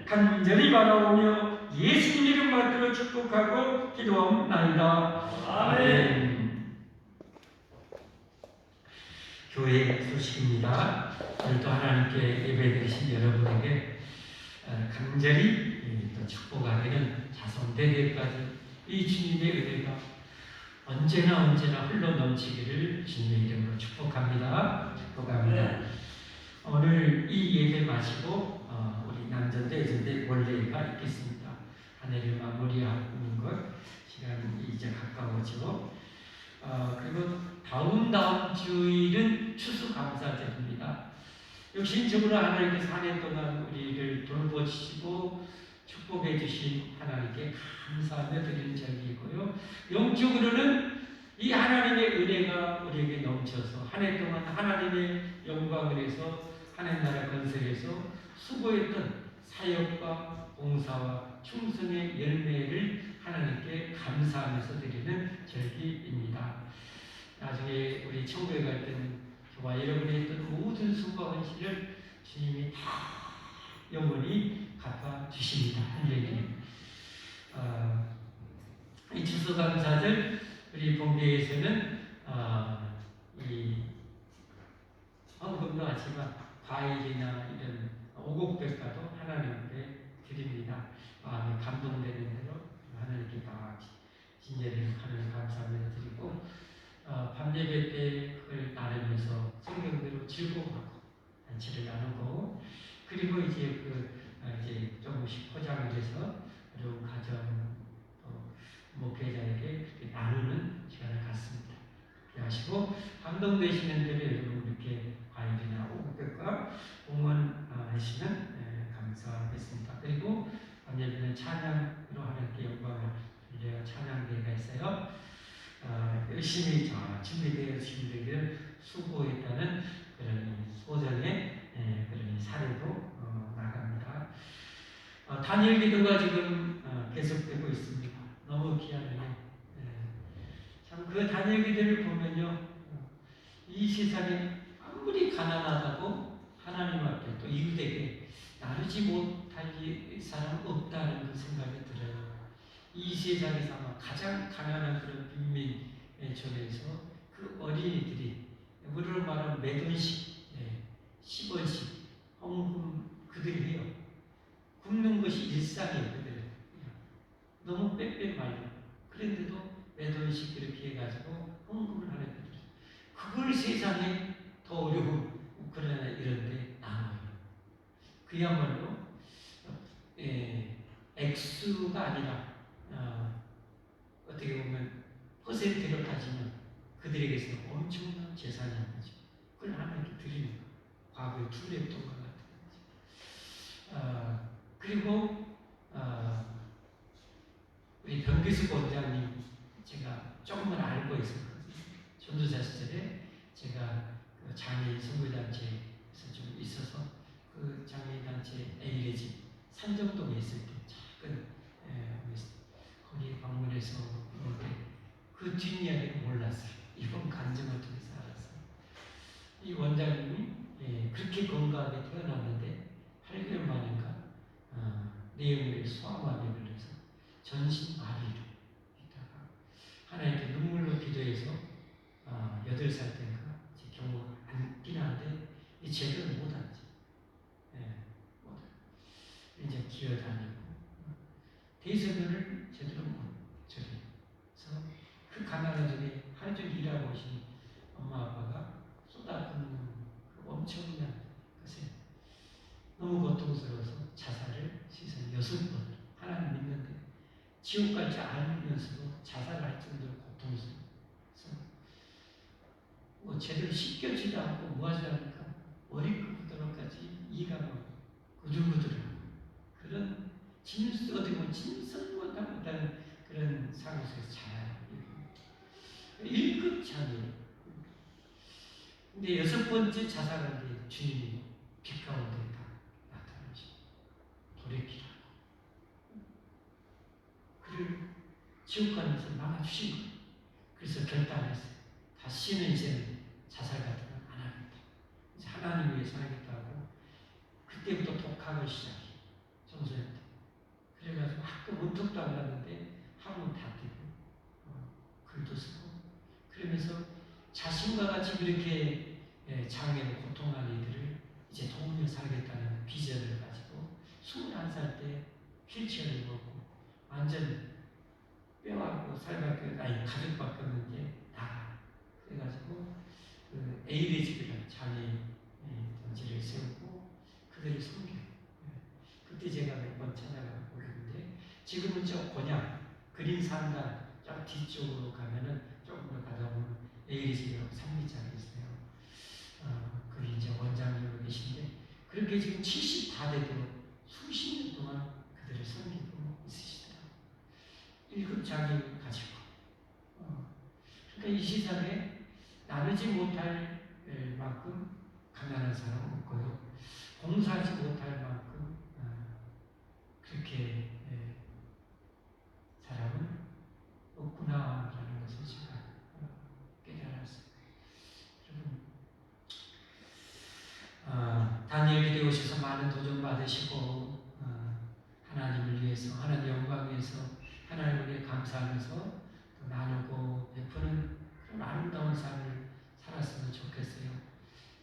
[SPEAKER 1] 간절히 바라오며 예수님 이름 받들어 축복하고 기도합나이다. 아멘. 교회 소식입니다. 오늘도 하나님께 예배드리신 여러분에게 간절히 또 축복하기는 자손대대까지 이 주님의 은혜가 언제나 흘러 넘치기를 주님의 이름으로 축복합니다. 오늘 이 예배 마치고 우리 남전대 예전대 원래가 있겠습니다. 한 해를 마무리하는 것 시간이 이제 가까워지고, 그리고 다음 주일은 추수감사절입니다. 역신적으로 하나님께서 한 해 동안 우리를 돌보시고 축복해 주신 하나님께 감사하며 드리는 절기이고요. 영적으로는 이 하나님의 은혜가 우리에게 넘쳐서 한 해 동안 하나님의 영광을 위해서 하나님 나라 건설에서 수고했던 사역과 봉사와 충성의 열매를 하나님께 감사하면서 드리는 절기입니다. 나중에 우리 천국에 갈 때는 저와 여러분이 했던 모든 수고와 헌신을 주님이 다 영원히 갚아주십니다. 한절기. 이 추수감사절 우리 본교에서는 이 헌금도 하지만 과일이나 이런 오곡백과도 하나님께 드립니다. 마음이 감동되는 대로 하나님께 다 진열해서 하나님 감사하며 드리고, 밤예배 때 그걸 나누면서 성경대로 즐거워하고 단체를 나누고, 그리고 이제 이제 조금씩 포장을 해서 어려운 가정 또 목회자에게 나누는 시간을 갖습니다. 그렇게 하시고 감동되시는 대로 여러분 이렇게 과일이나 오곡백과 응원하시면 감사하겠습니다. 그리고 밤예배는 찬양으로 하나님께 영광을 돌려 찬양대회가 있어요. 열심히 준비되어 주신 분들에게 수고했다는 그런 소정의 그런 사례도 나갑니다. 단일 기도가 지금 계속되고 있습니다. 너무 귀하네요. 참 그 단일 기도를 보면요, 이 세상에 아무리 가난하다고 하나님 앞에 또 이웃에게 나누지 못할 사람 없다는 그 생각이 들어요. 이 세상에서 아마 가장 가난한 그런 빈민촌에서 그 어린이들이 우리로 말하면 매돈씩 10원씩 헌금 그들이 해요. 굶는 것이 일상이에요. 그들은 너무 빼빼 말려. 그런데도 매돈씩 그렇게 해가지고 헌금을 하는 거죠. 그걸 세상에 더 어려운 우크라이나 이런 데 나눠요. 그야말로 액수가 아니라 어떻게 보면 퍼센트로 따지면 그들에게서 엄청난 재산인 거죠. 그걸 하나님께 드리는 거. 과거에 투랩했던 것 같은 거죠. 그리고 우리 변기수 원장님 제가 조금은 알고 있었거든요. 전도사 시절에 제가 그 장애인 선교단체에서 좀 있어서 그 장애인 단체 A레지 산정동에 있을 때 작은 거기 방문해서 그 뒷이야기를 몰랐어요. 이번 간증을 통해서 알았어요. 이 원장님이 그렇게 건강하게 태어났는데 8개월 만인가 내용을 소아마비를 걸려서 전신 마비로 있다가 하나님께 눈물로 기도해서 8살 때인가 제 경우 앉긴 한데 제대로 못 앉지. 못 앉지. 이제 기어다니고 대소변을 제대로 못 그래서 그 가난한 중에 하루 종일 일하고 오신 엄마 아빠가 쏟아붓는 그 엄청난 것에 너무 고통스러워서 자살을 시선 6번 하나님 믿는데 지옥 갈지 알면서도 자살할 정도로 고통스러워서 뭐 제대로 씻겨지도 않고 뭐 하지 않을까 머리끝부터까지 이가 막 구들구들하고 그런 어떻게 보면 진설보다 못하는 그런 상황에서 자요. 1급 장애예요. 근데 6번째 자살한 게 주님이 빛 가운데 다 나타나시 돌이키라고 그를 지옥 가면서 막아주신 거예요. 그래서 결단했어요. 다시는 이제 자살 같은 건 안 하겠다. 이제 하나님 위해 살겠다고 그때부터 독학을 시작해요. 청소년 때. 그래가지고 학교 문턱도 안 갔는데 학원 다 뛰고 글도 쓰고 그러면서 자신과 같이 그렇게 장애로 고통하는 이들을 이제 도우며 살겠다는 비전을 가지고 21살 때 휠체어를 입었고 완전 뼈하고 살밖에 가죽 바뀌었는데 나가 그래가지고 그 에이레즈라는 장애 단체를 세우고 그들을 섬겨요. 그때 제가 몇 번 찾아가고 그러는데 지금은 저 곤약 그린 산간 저 뒤쪽으로 가면은 조금 더 가다 보면 에이리지라고 산미장이 있어요. 거기 이제 원장님으로 계신데 그렇게 지금 70 다 돼도 수십 년 동안 그들을 섬기고 있으시더라고요. 1급 장애를 가지고. 그러니까 이 세상에 나누지 못할 만큼 가난한 사람은 없고요. 공사하지 못할 만큼 그렇게 사람은 없구나라는 것을 제가 깨달았어요. 여러분, 다니엘 기대 오셔서 많은 도전 받으시고 하나님을 위해서, 하나님 영광 위해서 하나님을 위해 감사하면서 또 나누고 베푸는 그런 아름다운 삶을 살았으면 좋겠어요.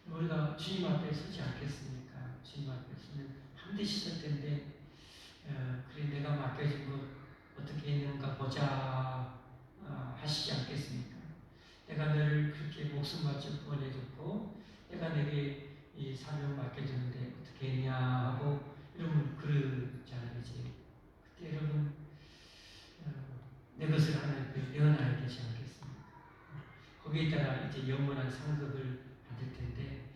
[SPEAKER 1] 우리가 주님 앞에 서지 않겠습니까? 주님 앞에 서면 반드시 설 텐데 그래 내가 맡겨진 것 어떻게 있는가 보자 하시지 않겠습니까? 내가 너를 그렇게 목숨 바쳐 구원해줬고 내가 내게 이 사명 맡겨줬는데 어떻게 했냐 하고 여러분 그러잖아요. 이제 그때 여러분 내 것을 하나님께 예언하게 되지 않겠습니까? 거기에 따라 이제 영원한 상급을 받을 텐데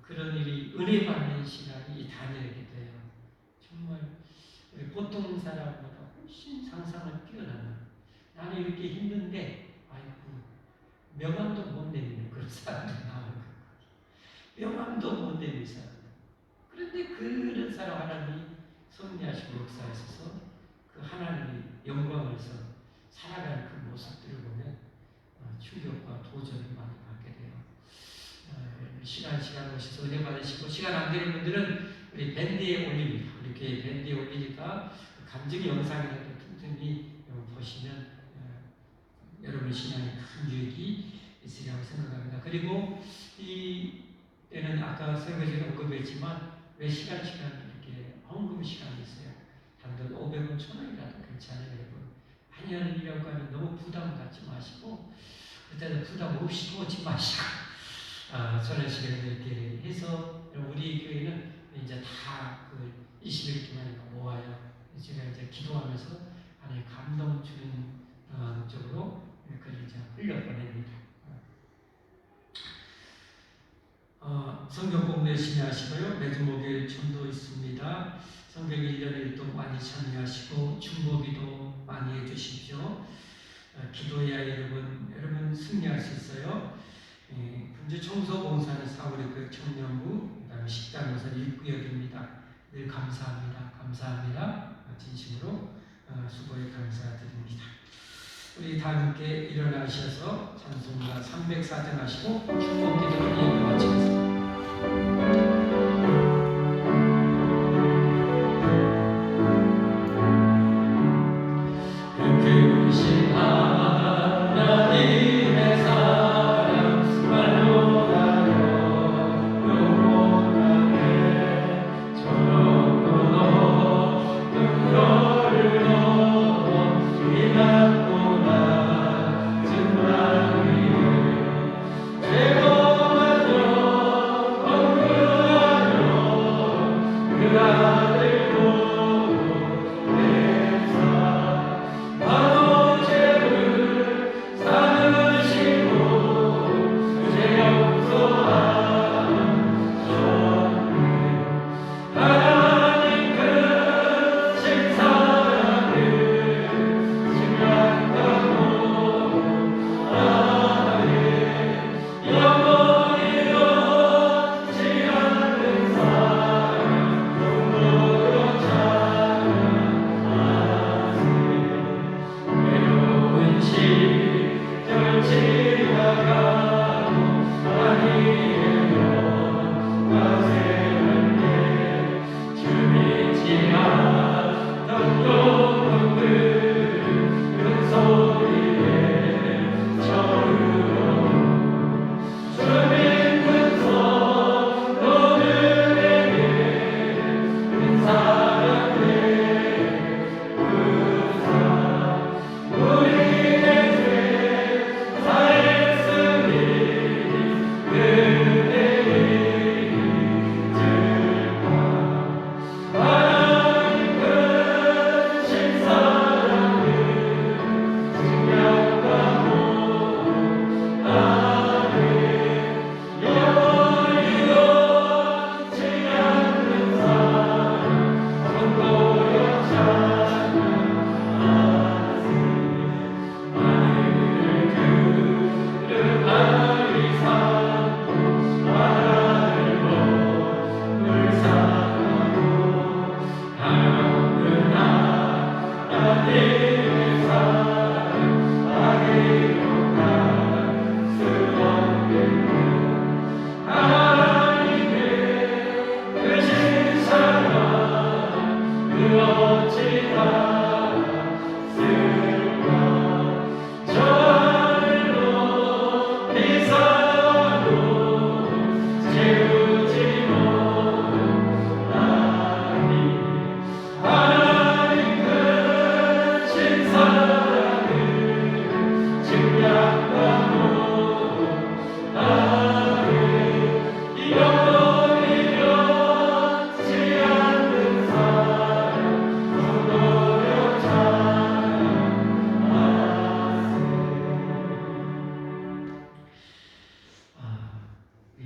[SPEAKER 1] 그런 일이 은혜 받는 시간이 다니엘에게 돼요. 정말 보통 사람보다 훨씬 상상을 뛰어나는 나는 이렇게 힘든데 아이고 명함도 못 내미는 그런 사람들이 나오는 거예요. 명함도 못 내미는 사람. 그런데 그런 사람 하나님이 섭리하시고 역사하셔서 그 하나님의 영광에서 살아가는 그 모습들을 보면 충격과 도전을 많이 받게 돼요. 시간 오셔서 은혜 받으시고 시간 안 되는 분들은 우리 밴드에 올립니다. 우리 교회 밴드에 올리니까 그 감정 영상이라도 틈틈이 보시면 여러분 신앙에 큰 유익이 있으리라고 생각합니다. 그리고 이 때는 아까 설교제가 언급했지만 왜 시간 이렇게 헌금 시간이 있어요. 단돈 500원, 1000원이라도 괜찮아요. 여러분 많이 하는 일이라고 하면 너무 부담 갖지 마시고 그때는 부담 없이 오지 마시고 저런 식으로 이렇게 해서 우리 교회는 이제 다 그 20일 동안 모아요. 제가 이제 기도하면서 안에 감동 주는 쪽으로 그걸 이제 흘려보냅니다. 성경 공부 열심히 하시고요. 매주 목요일 전도 있습니다. 성경 1년 1동 많이 참여하시고 중보기도 많이 해주십시오. 기도해야 여러분 승리할 수 있어요. 분주 청소봉사는 4월의 청년부, 그 다음에 식당에서 1구역입니다. 늘 감사합니다. 감사합니다. 진심으로 수고에 감사드립니다. 우리 다 함께 일어나셔서 찬송가 304장 하시고 축복기도를 예배 마치겠습니다.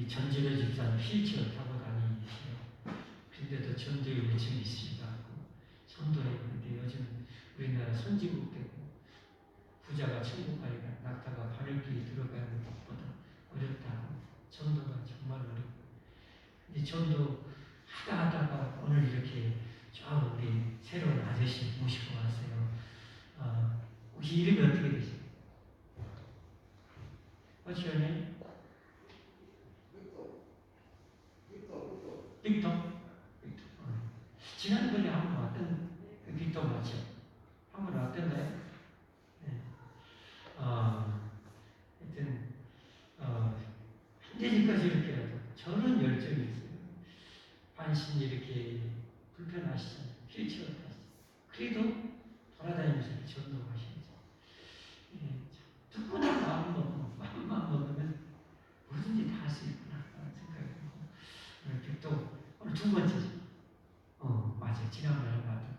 [SPEAKER 1] 전진의 집사는 휠체어 타고 다니시요. 근데도 전도에 열심히 있으시다고 전도했는데 요즘 우리나라 선진국 되고 부자가 천국 가기가 낙타가 바늘길에 들어가는 것보다 어렵다고 전도가 정말 어렵고 근데 전도 하다가 오늘 이렇게 저 우리 새로운 아저씨 모시고 왔어요. 혹시 이름이 어떻게 되세요? What's your name? 빅터? 지난번에 한번 왔던 그 빅터 맞죠? 한번 왔던가요? 네. 하여튼 한대지까지 이렇게 해도 저는 열정이 있어요. 반신 이렇게 불편하시잖아요. 휠체어 타시죠. 그래도 돌아다니면서 전도하시죠. 누구나 마음만 먹으면 뭐든지 다 할 수 있구나 하는 생각이 들고 오늘 빅터 오늘 두 번째죠. 맞아요. 지난번에 봤던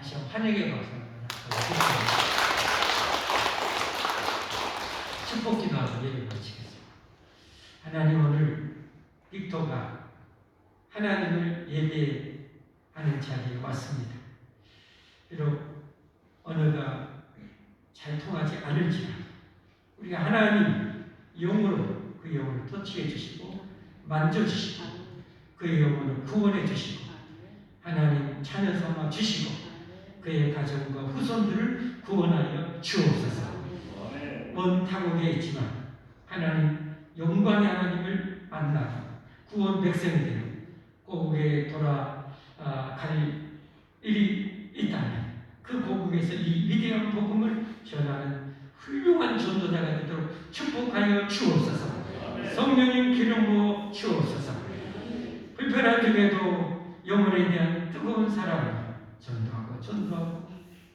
[SPEAKER 1] 다시 한번 환영의 박수 축복 기도하고 예배 마치겠습니다. 하나님, 오늘 빅토가 하나님을 예배하는 자리에 왔습니다. 비록 언어가 잘 통하지 않을지라도 우리가 하나님 영으로 그 영을 터치해 주시고 만져주시고 그의 영혼을 구원해 주시고 하나님 자녀 삼아 주시고 그의 가정과 후손들을 구원하여 주옵소서. 먼 타국에 있지만 하나님 영광의 하나님을 만나고 구원 백성이 되는 고국에 돌아갈 일이 있다면 그 고국에서 이 위대한 복음을 전하는 훌륭한 전도자가 되도록 축복하여 주옵소서. 성령님 기름 부어 주옵소서. 불편한 중에도 영혼에 대한 뜨거운 사랑을 전도하고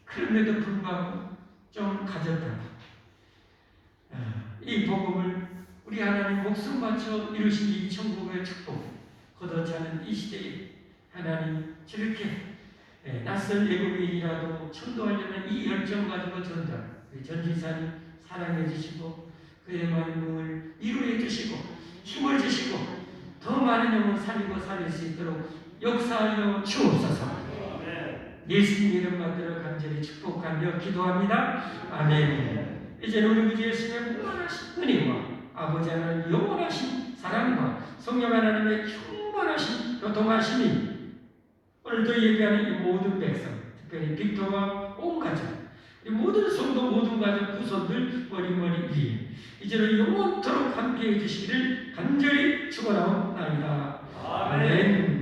[SPEAKER 1] 그럼에도 불구하고 좀 가졌다고 이 복음을 우리 하나님 목숨 바쳐 이루신 이 천국의 축복 걷어지 않은 이 시대에 하나님 저렇게 낯선 외국인이라도 전도하려는 이 열정 가지고 전도하는 우리 전지사님 사랑해 주시고 그의 마음을 위로해 주시고 힘을 주시고 더 많은 영혼 살리고 살릴 수 있도록 역사하여 주옵소서. 예수님 이름 받들어 간절히 축복하며 기도합니다. 아멘. 이제 우리 구주 예수님의 무한하신 은혜와 아버지 하나님의 영원하신 사랑과 성령 하나님의 충만하신 교통하심이 오늘도 예배하는 이 모든 백성, 특별히 빅토와 온 가족, 이 모든 성도 모든 가족 후손들 머리 위에 이제는 영원토록 함께해 주시기를 간절히 축원하옵나이다. 아멘.